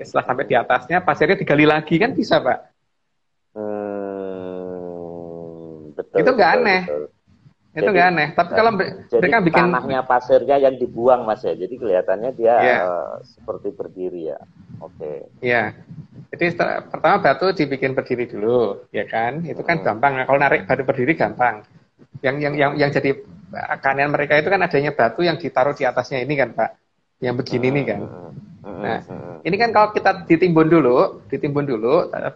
setelah sampai di atasnya pasirnya digali lagi, kan bisa Pak? Betul, itu nggak aneh. Betul. Itu nggak aneh. Tapi kalau mereka bikin tanahnya pasirnya yang dibuang Mas ya, jadi kelihatannya dia seperti berdiri ya. Oke. Iya. Jadi pertama batu dibikin berdiri dulu, ya kan? Itu kan gampang. Nah, kalau narik batu berdiri gampang. Yang jadi keanehan mereka itu kan adanya batu yang ditaruh di atasnya ini kan, Pak. Yang begini nih kan. Nah, ini kan kalau kita ditimbun dulu,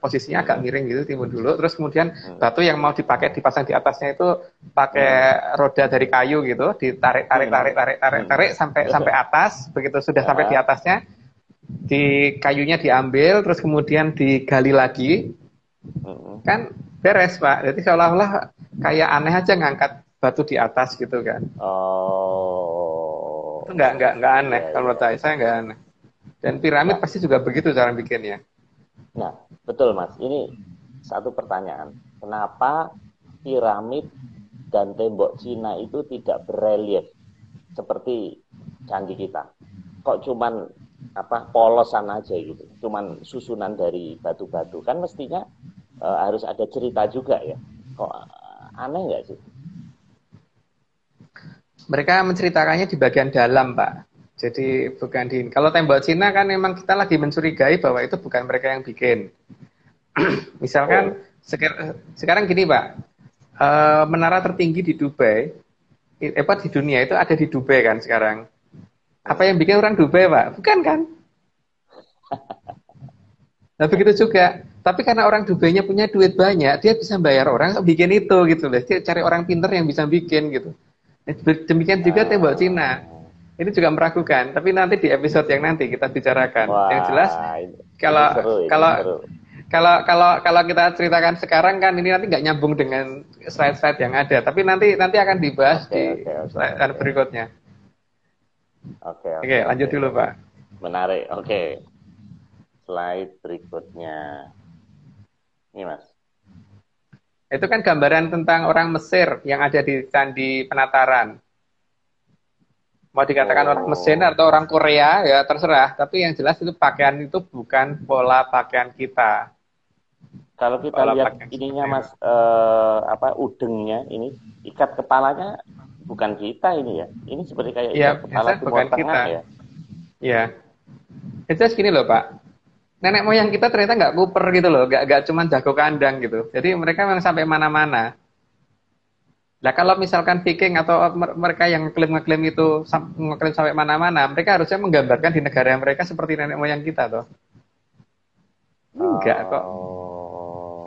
posisinya agak miring gitu, timbun dulu, terus kemudian batu yang mau dipakai dipasang di atasnya itu pakai roda dari kayu gitu, ditarik sampai atas. Begitu sudah sampai di atasnya, di kayunya diambil, terus kemudian digali lagi, kan beres Pak. Jadi seolah-olah kayak aneh aja ngangkat batu di atas gitu kan. Itu nggak aneh kalau menurut saya nggak aneh. Dan piramid pasti juga begitu cara bikinnya. Nah betul Mas. Ini satu pertanyaan. Kenapa piramid dan tembok Cina itu tidak berelief seperti candi kita? Kok cuman polosan aja gitu, cuman susunan dari batu-batu, kan mestinya harus ada cerita juga ya. Kok aneh nggak sih? Mereka menceritakannya di bagian dalam Pak, jadi bukan di. Kalau tembok Cina kan memang kita lagi mencurigai bahwa itu bukan mereka yang bikin. Misalkan sekarang gini Pak, menara tertinggi di Dubai, di dunia itu ada di Dubai kan sekarang. Apa yang bikin orang Dubai, Pak? Bukan kan? Nah, begitu juga. Tapi karena orang Dubainya punya duit banyak, dia bisa bayar orang bikin itu gitu loh. Dia cari orang pintar yang bisa bikin gitu. Demikian juga tembok Cina. ini juga meragukan. Tapi nanti di episode yang nanti kita bicarakan. Wah, Yang jelas ini kalau seru, ini kalau seru. kalau kita ceritakan sekarang kan ini nanti nggak nyambung dengan slide-slide yang ada. Tapi nanti akan dibahas di slide berikutnya. Oke, lanjut dulu Pak. Menarik. Oke. Slide berikutnya. Ini Mas. Itu kan gambaran tentang orang Mesir yang ada di Candi Penataran. Mau dikatakan orang Mesir atau orang Korea ya terserah. Tapi yang jelas itu pakaian itu bukan pola pakaian kita. Kalau kita lihat ininya Mas, udengnya ini, ikat kepalanya bukan kita ini ya. Ini seperti kayak ikat kepala Timur Tengah ya. Iya. Itu gini loh Pak. Nenek moyang kita ternyata nggak kuper gitu loh, nggak cuma jago kandang gitu. Jadi mereka memang sampai mana-mana. Nah kalau misalkan Viking atau mereka yang ngeklaim itu ngeklaim sampai mana-mana, mereka harusnya menggambarkan di negara mereka seperti nenek moyang kita toh. Enggak kok.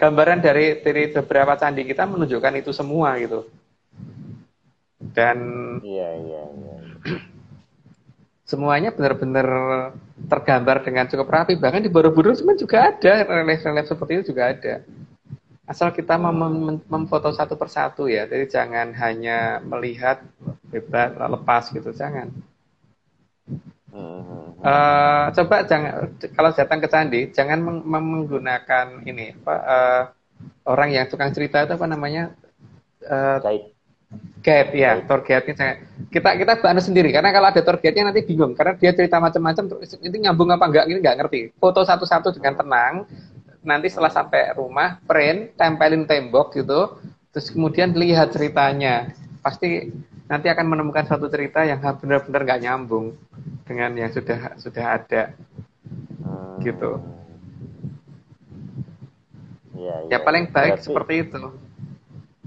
Gambaran dari beberapa candi kita menunjukkan itu semua gitu. Dan iya. Semuanya benar-benar tergambar dengan cukup rapi. Bahkan di Borobudur juga ada relief-relief seperti itu juga ada. Asal kita memfoto satu persatu ya. Jadi jangan hanya melihat bebas lepas gitu, jangan. Coba jangan, kalau datang ke candi jangan menggunakan ini orang yang tukang cerita itu apa namanya? Guide ya, tour guide-nya kita bantu sendiri karena kalau ada tour guide-nya nanti bingung karena dia cerita macam-macam itu nyambung apa enggak ini enggak ngerti. Foto satu-satu dengan tenang. Nanti setelah sampai rumah, print, tempelin tembok gitu, terus kemudian lihat ceritanya. Pasti nanti akan menemukan suatu cerita yang benar-benar nggak nyambung dengan yang sudah ada. Gitu. Ya paling baik seperti itu.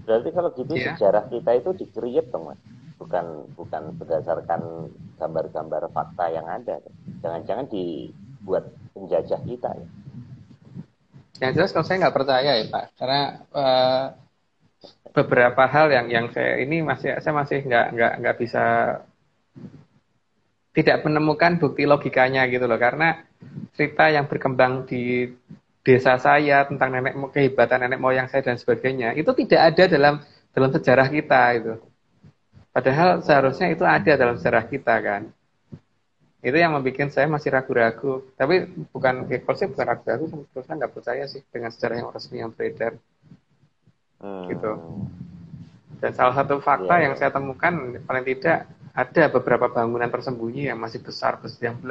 Berarti kalau gitu sejarah kita itu di-create dong Mas. Bukan berdasarkan gambar-gambar fakta yang ada. Jangan-jangan dibuat penjajah kita ya. Yang jelas kalau saya nggak percaya ya Pak, karena beberapa hal yang saya masih nggak bisa tidak menemukan bukti logikanya gitu loh, karena cerita yang berkembang di desa saya tentang kehebatan nenek moyang saya dan sebagainya itu tidak ada dalam sejarah kita itu. Padahal seharusnya itu ada dalam sejarah kita kan. Itu yang membuat saya masih ragu-ragu. Tapi bukan ragu-ragu, saya nggak percaya sih dengan sejarah yang resmi yang beredar. Gitu. Dan salah satu fakta yang saya temukan paling tidak ada beberapa bangunan tersembunyi yang masih besar,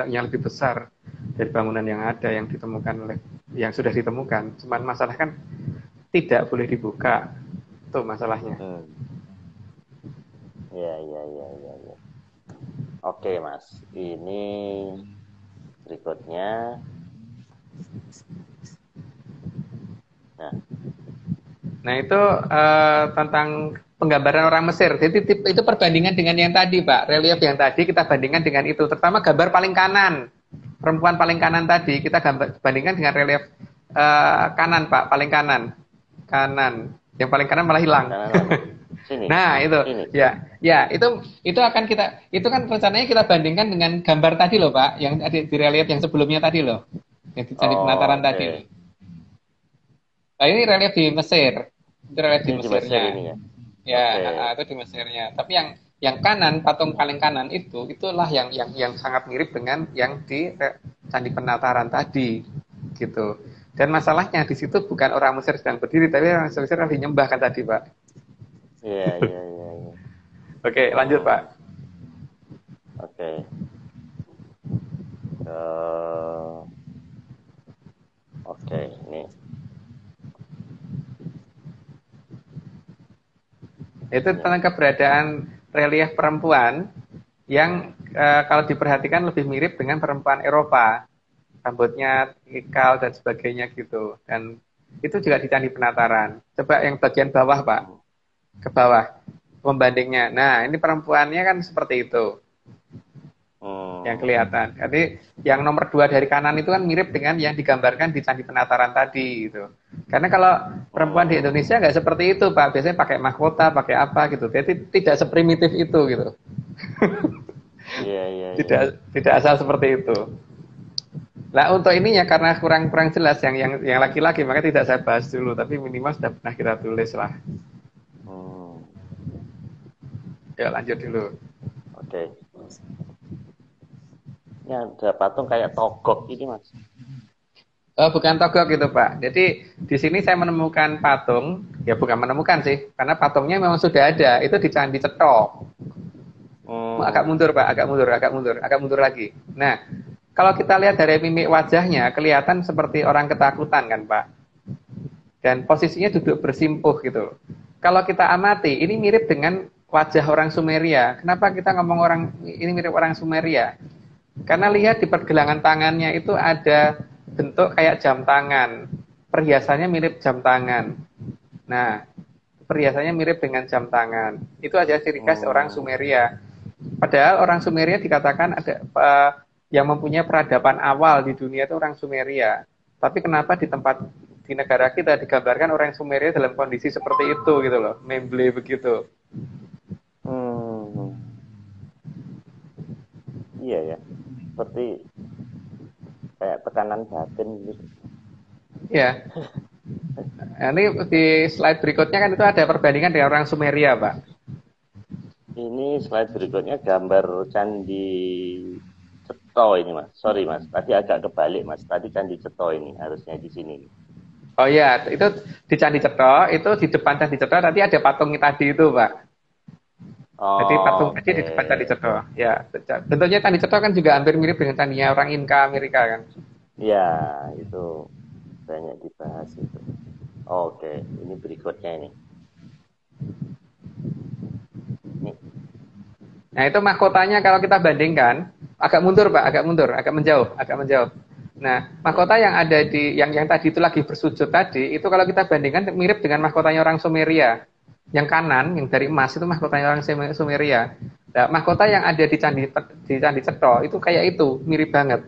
yang lebih besar dari bangunan yang ada yang ditemukan yang sudah ditemukan. Cuman masalah kan tidak boleh dibuka. Itu masalahnya. Iya. Oke Mas, ini berikutnya. Nah itu tentang penggambaran orang Mesir. Jadi itu perbandingan dengan yang tadi Pak, relief yang tadi kita bandingkan dengan itu. Terutama gambar paling kanan, perempuan paling kanan tadi kita bandingkan dengan relief kanan Pak, paling kanan. Yang paling kanan malah hilang. Sini. Nah itu, sini. ya itu akan itu kan rencananya kita bandingkan dengan gambar tadi loh Pak, yang ada di relief yang sebelumnya tadi loh, yang di Candi Penataran tadi. Nah ini relief di Mesir, itu relief di Mesirnya. Itu di Mesirnya. Tapi yang kanan, patung paling kanan itulah yang sangat mirip dengan yang di Candi Penataran tadi, gitu. Dan masalahnya di situ bukan orang Mesir sedang berdiri, tapi orang Mesir lagi nyembah kan tadi Pak. Iya. Oke, lanjut Pak. Oke. Oke, ini. Itu tentang keberadaan relief perempuan yang kalau diperhatikan lebih mirip dengan perempuan Eropa. Rambutnya ikal dan sebagainya gitu. Dan itu juga di Candi Penataran. Coba yang bagian bawah Pak. Ke bawah pembandingnya. Nah, ini perempuannya kan seperti itu. Yang kelihatan. Jadi yang nomor 2 dari kanan itu kan mirip dengan yang digambarkan di Candi Penataran tadi gitu. Karena kalau perempuan di Indonesia nggak seperti itu Pak. Biasanya pakai mahkota, pakai apa gitu. Jadi tidak seprimitif itu gitu. Iya, iya, iya. Tidak asal seperti itu. Nah, untuk ininya karena kurang kurang jelas yang laki-laki, maka tidak saya bahas dulu, tapi minimal sudah pernah kita tulis lah. Hmm, Ya, lanjut dulu. oke. Ini ada patung kayak togok ini, Mas. Oh, bukan togok gitu, Pak. Jadi di sini saya menemukan patung, ya bukan menemukan sih, karena patungnya memang sudah ada, itu di Candi Cetok. Agak Hmm, mundur, Pak, agak mundur lagi. Nah, kalau kita lihat dari mimik wajahnya, kelihatan seperti orang ketakutan kan, Pak. Dan posisinya duduk bersimpuh gitu. Kalau kita amati, ini mirip dengan wajah orang Sumeria. Kenapa kita ngomong orang ini mirip orang Sumeria? Karena lihat di pergelangan tangannya itu ada bentuk kayak jam tangan. Perhiasannya mirip jam tangan. Nah, perhiasannya mirip dengan jam tangan. Itu aja ciri khas orang hmm, Sumeria. Padahal orang Sumeria dikatakan ada yang mempunyai peradaban awal di dunia itu orang Sumeria. Tapi kenapa di negara kita digambarkan orang Sumeria dalam kondisi seperti itu gitu loh, memble begitu. hmm. Iya ya, seperti kayak tekanan batin gitu. Ya, nah, ini di slide berikutnya kan itu ada perbandingan dengan orang Sumeria, Pak. Ini slide berikutnya gambar Candi Ceto ini, Mas. Sorry, Mas. Tadi agak kebalik, Mas. Tadi Candi Ceto ini harusnya di sini. Oh iya, itu di Candi Cetro, itu di depan Candi Cetro tadi ada patung tadi itu, Pak. Jadi patung tadi di Oke. depan Candi Cetro. Ya, bentuknya Candi Cetro kan juga hampir mirip dengan candinya orang Inka Amerika kan. Ya, itu banyak dibahas itu. Oke, ini berikutnya ini. Ini. Nah, itu mahkotanya kalau kita bandingkan agak mundur, Pak, agak menjauh. Nah, mahkota yang ada di yang tadi itu lagi bersujud tadi, itu kalau kita bandingkan mirip dengan mahkotanya orang Sumeria. Yang kanan, yang dari emas itu mahkotanya orang Sumeria. Nah, mahkota yang ada di Candi Cetro itu kayak itu, mirip banget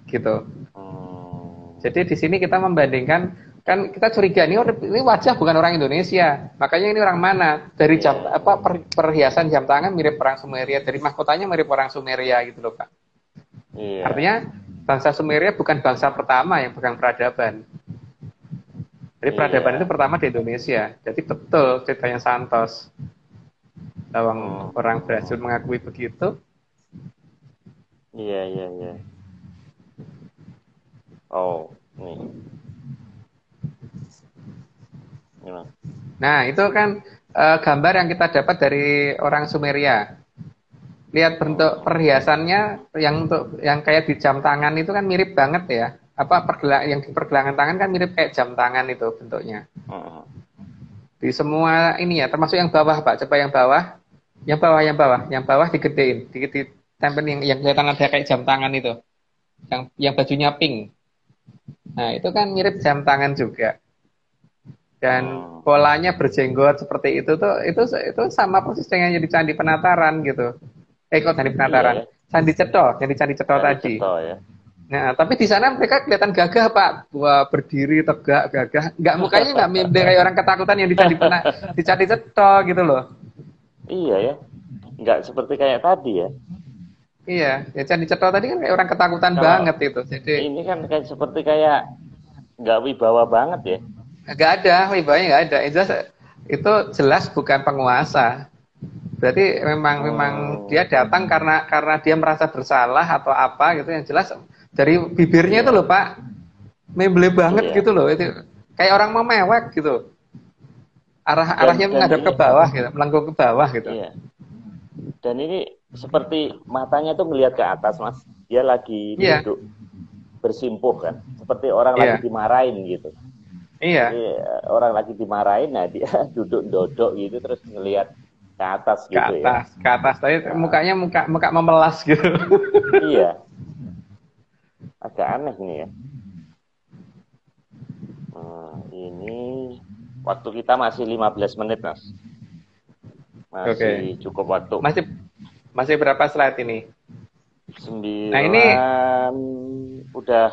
gitu. Hmm, Jadi di sini kita membandingkan, kan kita curiga ini wajah bukan orang Indonesia, makanya ini orang mana? Dari iya, jam apa perhiasan jam tangan mirip orang Sumeria, dari mahkotanya mirip orang Sumeria gitu loh, Pak. iya, Artinya bangsa Sumeria bukan bangsa pertama yang pegang peradaban. Jadi peradaban itu iya. pertama di Indonesia. Jadi betul ceritanya Santos. Lawang orang berhasil Hmm, mengakui begitu. iya, iya, iya. Oh, ini Mas. Nah, itu kan gambar yang kita dapat dari orang Sumeria. Lihat bentuk Hmm, perhiasannya yang kayak di jam tangan itu kan mirip banget ya. Yang di pergelangan tangan kan mirip kayak jam tangan itu bentuknya. hmm. Di semua ini ya, termasuk yang bawah, Pak. Coba yang bawah. Yang bawah digedein, ditempel yang kelihatan ada kayak jam tangan itu. Yang bajunya pink. Nah, itu kan mirip jam tangan juga. Dan Hmm, polanya berjenggot seperti itu tuh itu sama persis dengan yang di Candi Penataran gitu. Kok Candi iya Penataran? ya, Candi Cetho, yang di Candi Cetho Candi tadi. Ceto ya. Nah, tapi di sana mereka kelihatan gagah, Pak. Wah, berdiri tegak, gagah. Nggak mukanya nggak mirip kayak orang ketakutan yang di Candi Cetho gitu loh. Iya ya, nggak seperti kayak tadi ya. Iya, ya Candi Cetho tadi kan kayak orang ketakutan Kalau banget itu. Jadi ini kan kayak seperti kayak nggak wibawa banget ya. nggak ada, wibawanya nggak ada. Itu jelas bukan penguasa. Berarti memang dia Hmm, datang karena dia merasa bersalah atau apa gitu. Yang jelas dari bibirnya itu iya, loh, Pak, memble banget iya. gitu loh. Itu kayak orang mau mewek gitu. Arahnya Dan menghadap ke ini, bawah gitu, melengkung ke bawah gitu. iya. Dan ini seperti matanya tuh ngelihat ke atas, Mas. Dia lagi Iya, duduk bersimpuh kan, seperti orang lagi iya, dimarahin gitu. Jadi iya, orang lagi dimarahin, nah dia duduk dodok gitu terus ngelihat ke atas ke gitu ya. atas, ke atas. Tapi Nah, mukanya muka memelas gitu. iya, agak aneh ini ya. Ini waktu kita masih 15 menit, Mas. Oke. Masih cukup waktu. Masih masih berapa slide ini? Nah, ini 9 udah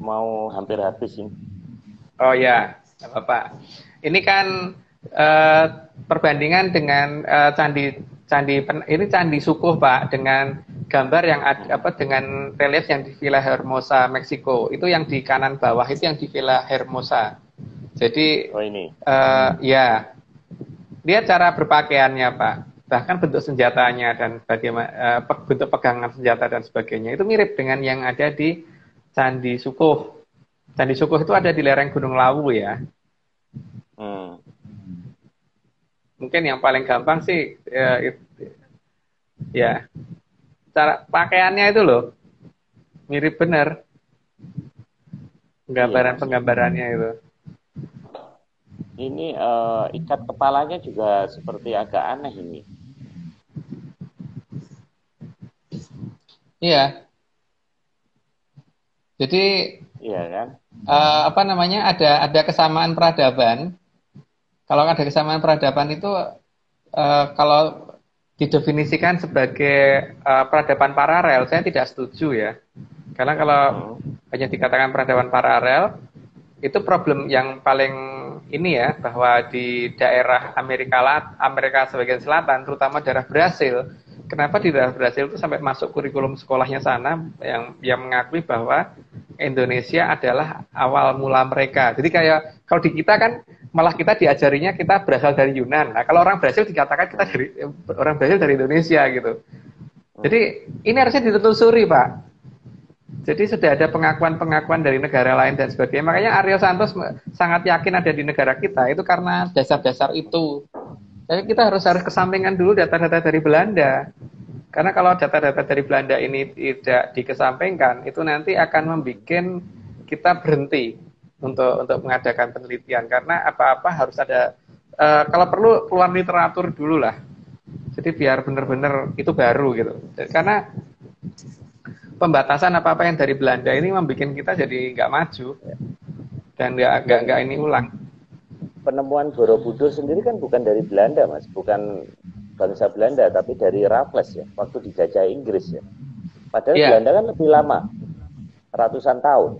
mau hampir habis ini. oh ya, Bapak. Ini kan perbandingan dengan ini candi Sukuh Pak, dengan gambar yang dengan relief yang di Villa Hermosa Meksiko. Itu yang di kanan bawah itu yang di Villa Hermosa. Jadi ini. Ya, lihat cara berpakaiannya Pak, bahkan bentuk senjatanya dan bagaimana bentuk pegangan senjata dan sebagainya itu mirip dengan yang ada di Candi Sukuh. Candi Sukuh itu ada di lereng Gunung Lawu ya. Mungkin yang paling gampang sih ya cara pakaiannya itu loh mirip benar penggambarannya itu. Ini ikat kepalanya juga seperti agak aneh ini. Iya. Jadi iya kan? Ada kesamaan peradaban. Kalau ada kesamaan peradaban itu kalau didefinisikan sebagai peradaban paralel, saya tidak setuju ya. Karena kalau hanya dikatakan peradaban paralel, itu problem yang paling ini ya, bahwa di daerah Amerika sebagian selatan, terutama daerah Brasil, kenapa di daerah Brasil itu sampai masuk kurikulum sekolahnya sana yang mengakui bahwa Indonesia adalah awal mula mereka. Jadi kayak kalau di kita kan malah kita diajarinya kita berasal dari Yunan. Nah, kalau orang Brasil dikatakan kita orang Brasil dari Indonesia gitu. Jadi ini harusnya ditelusuri, Pak. Jadi sudah ada pengakuan-pengakuan dari negara lain dan sebagainya. Makanya Aryo Santos sangat yakin ada di negara kita itu karena dasar-dasar itu. Jadi kita harus kesampingkan dulu data-data dari Belanda. Karena kalau data-data dari Belanda ini tidak dikesampingkan, itu nanti akan membuat kita berhenti untuk mengadakan penelitian. Karena apa-apa harus ada, kalau perlu keluar literatur dulu lah. Jadi biar benar-benar itu baru gitu. Karena pembatasan apa-apa yang dari Belanda ini membuat kita jadi nggak maju dan nggak ini ulang. Penemuan Borobudur sendiri kan bukan dari Belanda, Mas, bukan bangsa Belanda, tapi dari Raffles ya, waktu dijajah Inggris ya. Padahal Belanda kan lebih lama, ratusan tahun.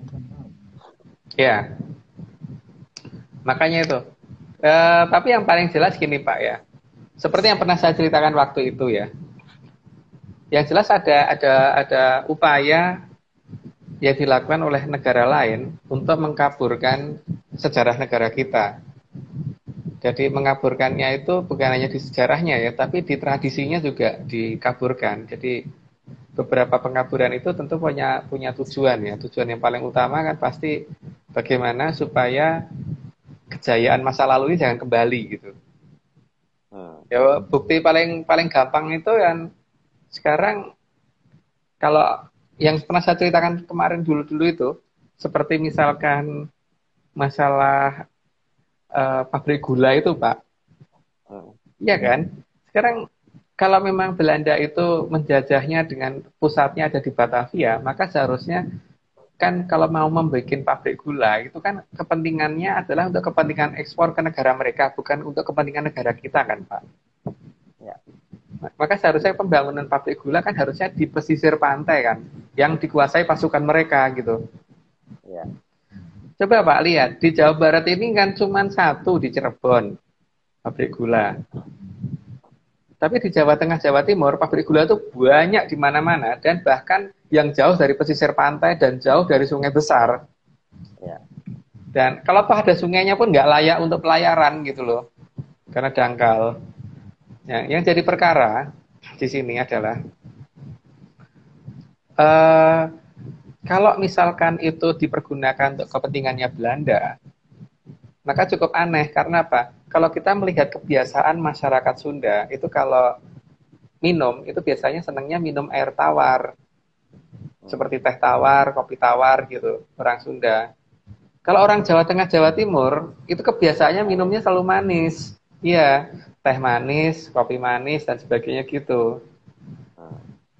Ya, makanya itu. Tapi yang paling jelas gini Pak ya, seperti yang pernah saya ceritakan waktu itu ya. Yang jelas ada upaya yang dilakukan oleh negara lain untuk mengkaburkan sejarah negara kita. Jadi mengaburkannya itu bukan hanya di sejarahnya ya, tapi di tradisinya juga dikaburkan. Jadi beberapa pengaburan itu tentu punya tujuan ya. Tujuan yang paling utama kan pasti bagaimana supaya kejayaan masa lalu ini jangan kembali gitu. Ya, bukti paling gampang itu kan sekarang kalau yang pernah saya ceritakan kemarin dulu itu, seperti misalkan masalah pabrik gula itu Pak, iya kan? Sekarang kalau memang Belanda itu menjajahnya dengan pusatnya ada di Batavia, maka seharusnya kan kalau mau membuat pabrik gula itu kan kepentingannya adalah untuk kepentingan ekspor ke negara mereka, bukan untuk kepentingan negara kita kan Pak. Ya. Maka seharusnya pembangunan pabrik gula kan harusnya di pesisir pantai kan, yang dikuasai pasukan mereka gitu. Ya. Coba Pak lihat, di Jawa Barat ini kan cuma satu di Cirebon, pabrik gula. Tapi di Jawa Tengah, Jawa Timur, pabrik gula itu banyak di mana-mana, dan bahkan yang jauh dari pesisir pantai dan jauh dari sungai besar. Ya. Dan kalau ada sungainya pun nggak layak untuk pelayaran gitu loh, karena dangkal. Ya, yang jadi perkara di sini adalah kalau misalkan itu dipergunakan untuk kepentingannya Belanda, maka cukup aneh. Karena apa? Kalau kita melihat kebiasaan masyarakat Sunda, itu kalau minum, itu biasanya senangnya minum air tawar. Seperti teh tawar, kopi tawar gitu, orang Sunda. Kalau orang Jawa Tengah, Jawa Timur, itu kebiasaannya minumnya selalu manis. Iya, teh manis, kopi manis, dan sebagainya gitu.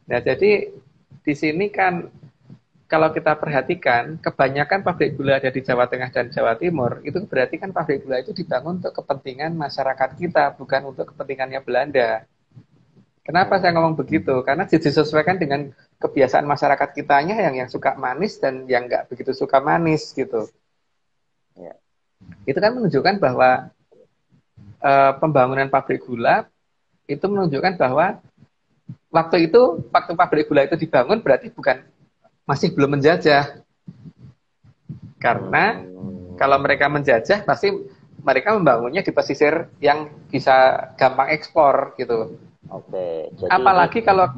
Nah, jadi di sini kan kalau kita perhatikan, kebanyakan pabrik gula ada di Jawa Tengah dan Jawa Timur, itu berarti kan pabrik gula itu dibangun untuk kepentingan masyarakat kita, bukan untuk kepentingannya Belanda. Kenapa saya ngomong begitu? Karena disesuaikan dengan kebiasaan masyarakat kitanya yang suka manis dan yang nggak begitu suka manis gitu. Ya. Itu kan menunjukkan bahwa pembangunan pabrik gula itu menunjukkan bahwa waktu itu, waktu pabrik gula itu dibangun berarti masih belum menjajah. Karena kalau mereka menjajah pasti mereka membangunnya di pesisir yang bisa gampang ekspor gitu. Oke, jadi Apalagi kalau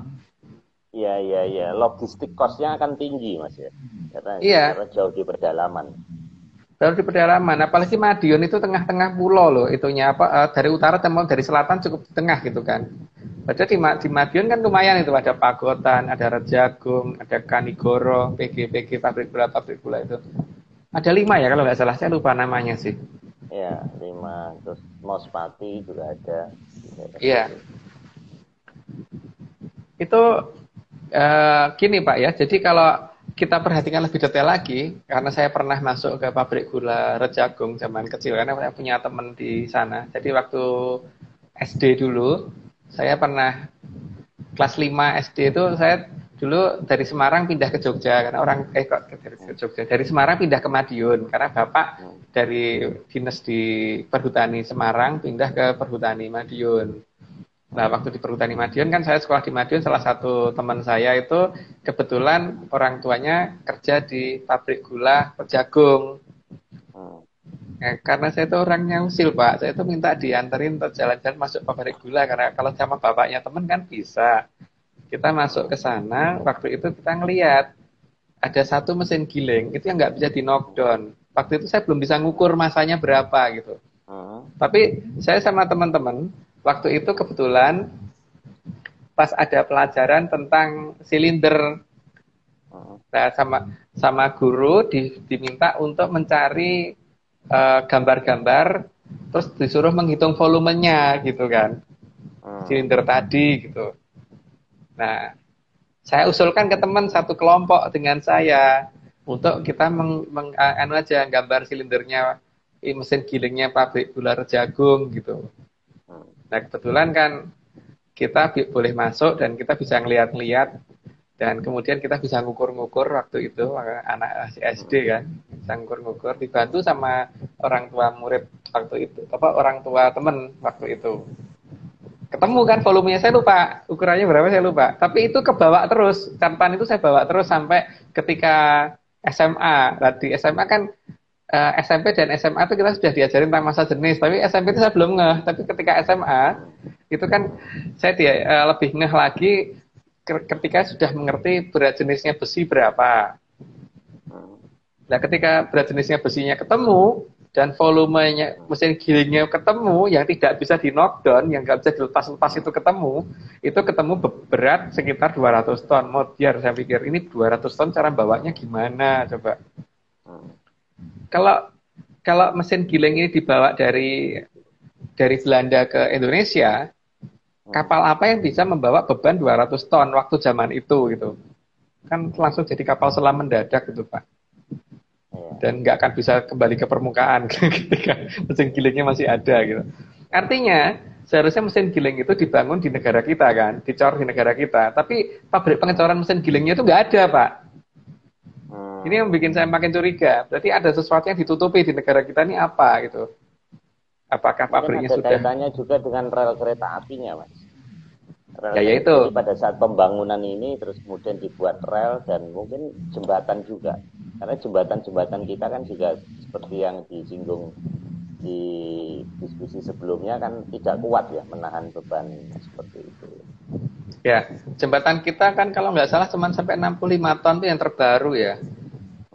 iya, logistik cost-nya akan tinggi Mas ya. iya, Karena jauh di pedalaman. baru di pedalaman, apalagi Madiun itu tengah-tengah pulau loh, itunya dari utara dari selatan cukup di tengah gitu kan. Padahal di Madiun kan lumayan itu, ada Pagotan, ada Rejagung, ada Kanigoro, PG pabrik gula itu. Ada 5 ya kalau nggak salah, saya lupa namanya sih. Ya, 5. Terus Mospati juga ada. Iya. Itu gini Pak ya, jadi kalau kita perhatikan lebih detail lagi, karena saya pernah masuk ke pabrik gula Rejagung zaman kecil, karena saya punya teman di sana. Jadi waktu SD dulu, saya pernah kelas 5 SD itu, saya dulu dari Semarang pindah ke Jogja, karena dari Semarang pindah ke Madiun, karena bapak dari dinas di Perhutani Semarang pindah ke Perhutani Madiun. Nah, waktu di Perhutani Madiun kan saya sekolah di Madiun, salah satu teman saya itu kebetulan orang tuanya kerja di pabrik gula Rejagung. Karena saya itu orangnya usil Pak, saya itu minta dianterin untuk jalan-jalan masuk pabrik gula, karena kalau sama bapaknya teman kan bisa. Kita masuk ke sana, waktu itu kita ngelihat ada satu mesin giling itu yang nggak bisa di knockdown. Waktu itu saya belum bisa ngukur masanya berapa gitu. Tapi saya sama teman-teman waktu itu kebetulan pas ada pelajaran tentang silinder. Nah, sama guru diminta untuk mencari gambar-gambar, terus disuruh menghitung volumenya gitu kan, silinder tadi gitu. Nah, saya usulkan ke teman satu kelompok dengan saya untuk kita aja gambar silindernya mesin gilingnya pabrik gula Rejagung gitu. Nah, kebetulan kan kita boleh masuk dan kita bisa ngeliat-ngeliat, dan kemudian kita bisa ngukur-ngukur waktu itu, anak SD kan, bisa ngukur-ngukur, dibantu sama orang tua murid waktu itu, orang tua temen waktu itu. Ketemu kan volumenya, saya lupa ukurannya berapa, saya lupa, tapi itu kebawa terus, catatan itu saya bawa terus sampai ketika SMA. Nah, di SMA kan SMP dan SMA itu kita sudah diajarin tentang massa jenis, tapi SMP itu saya belum ngeh. Tapi ketika SMA itu kan saya lebih ngeh lagi ketika sudah mengerti berat jenisnya besi berapa. Nah, ketika berat jenisnya besinya ketemu dan volumenya mesin gilingnya ketemu, yang tidak bisa di knockdown, yang nggak bisa dilepas-lepas itu ketemu berat sekitar 200 ton. Mau biar saya pikir ini 200 ton cara bawanya gimana coba. Kalau mesin giling ini dibawa dari Belanda ke Indonesia, kapal apa yang bisa membawa beban 200 ton waktu zaman itu gitu? Kan langsung jadi kapal selam mendadak gitu Pak. Dan nggak akan bisa kembali ke permukaan ketika mesin gilingnya masih ada gitu. Artinya seharusnya mesin giling itu dibangun di negara kita kan, dicor di negara kita. Tapi pabrik pengecoran mesin gilingnya itu nggak ada Pak. Ini yang bikin saya makin curiga. Berarti ada sesuatu yang ditutupi di negara kita ini apa gitu. Apakah pabriknya sudah... Ada kaitannya juga dengan rel kereta apinya, Mas. Ya itu. Pada saat pembangunan ini terus kemudian dibuat rel dan mungkin jembatan juga. Karena jembatan-jembatan kita kan juga seperti yang disinggung di diskusi sebelumnya kan tidak kuat ya menahan beban seperti itu. Ya, jembatan kita kan kalau nggak salah cuma sampai 65 ton itu yang terbaru ya.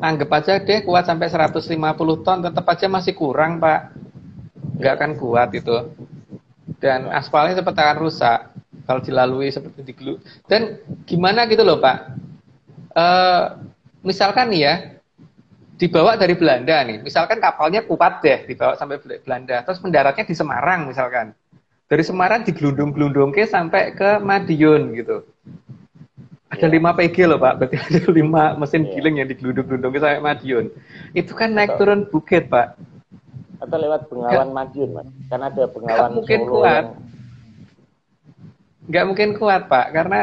Anggap aja deh kuat sampai 150 ton, tetap aja masih kurang Pak. Nggak akan kuat itu. Dan aspalnya cepat akan rusak kalau dilalui seperti di Gelu. Dan gimana gitu loh Pak. Misalkan nih ya, dibawa dari Belanda nih. Misalkan kapalnya kuat deh, dibawa sampai Belanda. Terus mendaratnya di Semarang misalkan. Dari Semarang digelundung-gelundung sampai ke Madiun gitu. Ada 5 PG loh Pak, berarti ada 5 mesin giling yang digelundung-gelundung sampai Madiun. Itu kan naik turun bukit Pak. Atau lewat Bengawan Madiun Mas, kan ada Bengawan Solo. Nggak mungkin kuat Pak, karena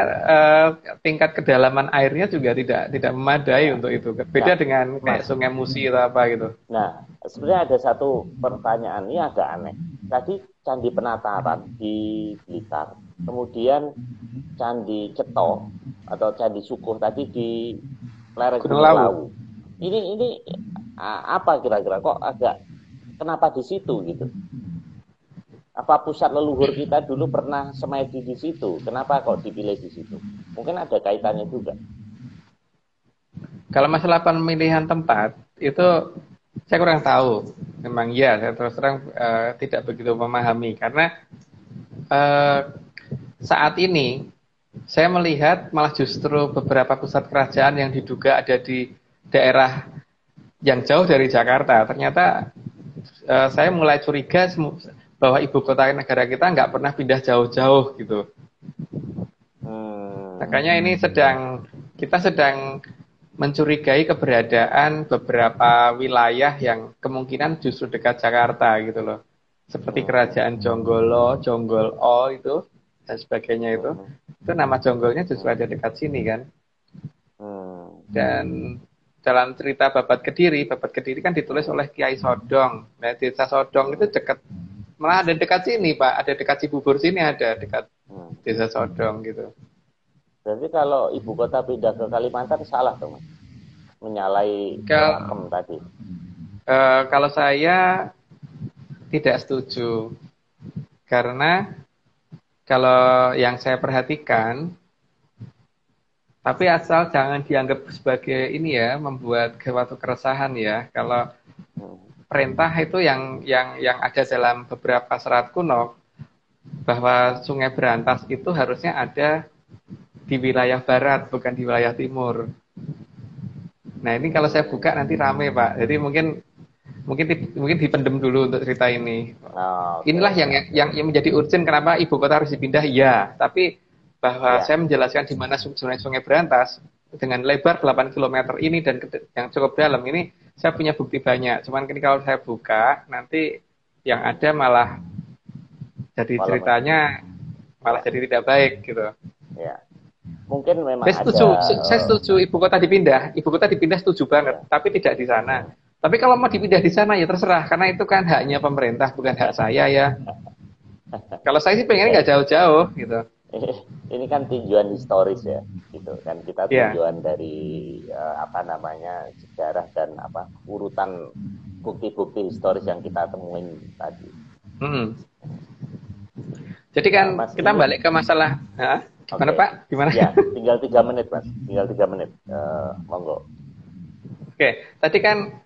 tingkat kedalaman airnya juga tidak memadai untuk itu. Beda dengan kayak Sungai Musi atau apa gitu. Nah, sebenarnya ada satu pertanyaan ini agak aneh. tadi Candi Penataran di Blitar, kemudian Candi Ceto atau Candi Sukuh tadi di lereng Gunung Gunung Lawu. Lawu. Ini apa kira-kira kok agak kenapa di situ gitu? Apa pusat leluhur kita dulu pernah semedi di situ? Kenapa kok dipilih di situ? Mungkin ada kaitannya juga. Kalau masalah pemilihan tempat itu saya kurang tahu. Memang ya, saya terus terang tidak begitu memahami karena saat ini saya melihat malah justru beberapa pusat kerajaan yang diduga ada di daerah yang jauh dari Jakarta. Ternyata saya mulai curiga bahwa ibu kota negara kita nggak pernah pindah jauh-jauh gitu. Makanya ini kita sedang mencurigai keberadaan beberapa wilayah yang kemungkinan justru dekat Jakarta gitu loh. Seperti kerajaan Jonggolo, Jonggol-o itu dan sebagainya itu. Itu nama Jonggolnya justru ada dekat sini kan. Dan dalam cerita Babat Kediri kan ditulis oleh Kiai Sodong. Nah, desa Sodong itu dekat, malah ada dekat sini Pak, ada dekat Cibubur sini ada dekat desa Sodong gitu. Berarti kalau ibu kota pindah ke Kalimantan salah dong, Mas? Menyalahi pakem tadi. Kalau saya tidak setuju. Karena kalau yang saya perhatikan, tapi asal jangan dianggap sebagai ini ya, membuat suatu keresahan ya. Kalau perintah itu yang ada dalam beberapa serat kuno, bahwa Sungai Berantas itu harusnya ada di wilayah barat, bukan di wilayah timur. Nah ini kalau saya buka nanti rame Pak. Jadi mungkin dipendem dulu untuk cerita ini. Inilah yang menjadi urgent kenapa ibu kota harus dipindah. Ya, tapi bahwa saya menjelaskan di mana Sungai Berantas dengan lebar 8 km ini dan yang cukup dalam ini, saya punya bukti banyak. Cuman ini kalau saya buka nanti yang ada malah jadi ceritanya malah jadi tidak baik gitu. Ya. Mungkin memang saya setuju ibu kota dipindah setuju banget, tapi tidak di sana. Tapi kalau mau dipindah di sana ya terserah, karena itu kan haknya pemerintah, bukan hak saya ya. Kalau saya sih pengennya nggak jauh-jauh gitu. Ini kan tinjauan historis ya, gitu kan kita tinjauan dari sejarah dan urutan bukti-bukti historis yang kita temuin tadi. Jadi kan kita balik ke masalah. Gimana Pak? Gimana? Ya, tinggal 3 menit Mas. Tinggal 3 menit. Monggo. Oke, tadi kan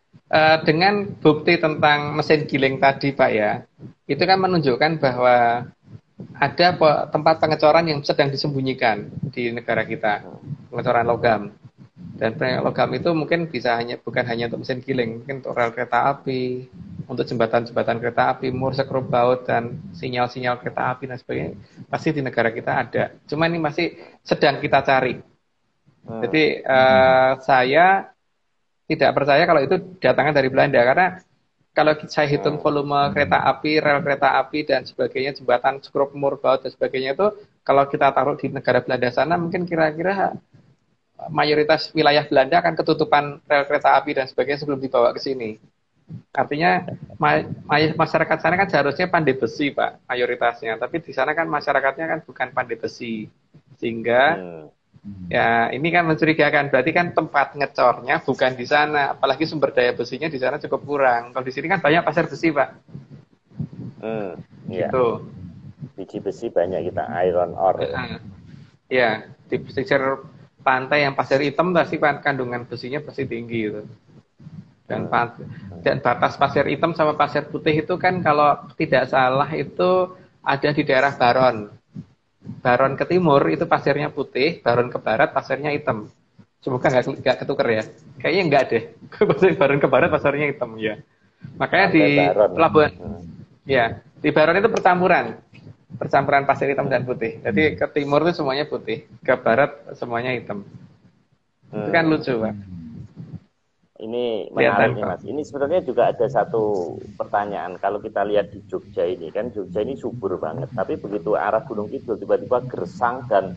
dengan bukti tentang mesin giling tadi Pak ya, itu kan menunjukkan bahwa ada tempat pengecoran yang sedang disembunyikan di negara kita, pengecoran logam. Dan logam itu mungkin bukan hanya untuk mesin giling, mungkin untuk rel kereta api, untuk jembatan-jembatan kereta api, mur sekrup baut dan sinyal-sinyal kereta api dan sebagainya. Pasti di negara kita ada. Cuma ini masih sedang kita cari. Jadi saya tidak percaya kalau itu datangnya dari Belanda, karena kalau saya hitung volume kereta api, rel kereta api dan sebagainya, jembatan sekrup, mur baut dan sebagainya itu, kalau kita taruh di negara Belanda sana, mungkin kira-kira mayoritas wilayah Belanda akan ketutupan rel kereta api dan sebagainya sebelum dibawa ke sini. Artinya masyarakat sana kan seharusnya pandai besi Pak, mayoritasnya. Tapi di sana kan masyarakatnya kan bukan pandai besi. Sehingga ya ini kan mencurigakan. Berarti kan tempat ngecornya bukan di sana. Apalagi sumber daya besinya di sana cukup kurang. Kalau di sini kan banyak pasir besi Pak. Gitu. Biji besi banyak kita, iron ore. Ya, di pesisir pantai yang pasir hitam pasti kandungan besinya pasti tinggi gitu. Dan batas pasir hitam sama pasir putih itu kan kalau tidak salah itu ada di daerah Baron. Baron ke timur itu pasirnya putih, Baron ke barat pasirnya hitam. Semoga nggak ketuker ya. Kayaknya nggak deh. Baron ke barat pasirnya hitam ya. Makanya di pelabuhan, ya di Baron itu percampuran pasir hitam dan putih. Jadi ke timur itu semuanya putih, ke barat semuanya hitam. Itu kan lucu Pak. Ini menarik nih Mas. Ini sebenarnya juga ada satu pertanyaan. Kalau kita lihat di Jogja ini, kan Jogja ini subur banget. Tapi begitu arah Gunung Kidul tiba-tiba gersang dan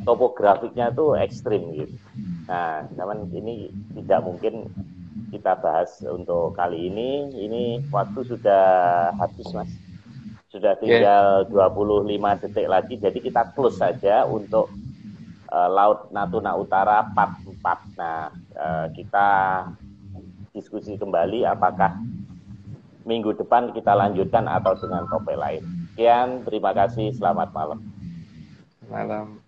topografiknya tuh ekstrim gitu. Nah, teman ini tidak mungkin kita bahas untuk kali ini. Ini waktu sudah habis Mas. Sudah tinggal 25 detik lagi, jadi kita close saja untuk Laut Natuna Utara part 4. Nah, kita diskusi kembali apakah minggu depan kita lanjutkan atau dengan topik lain. Sekian, terima kasih, selamat malam. Malam.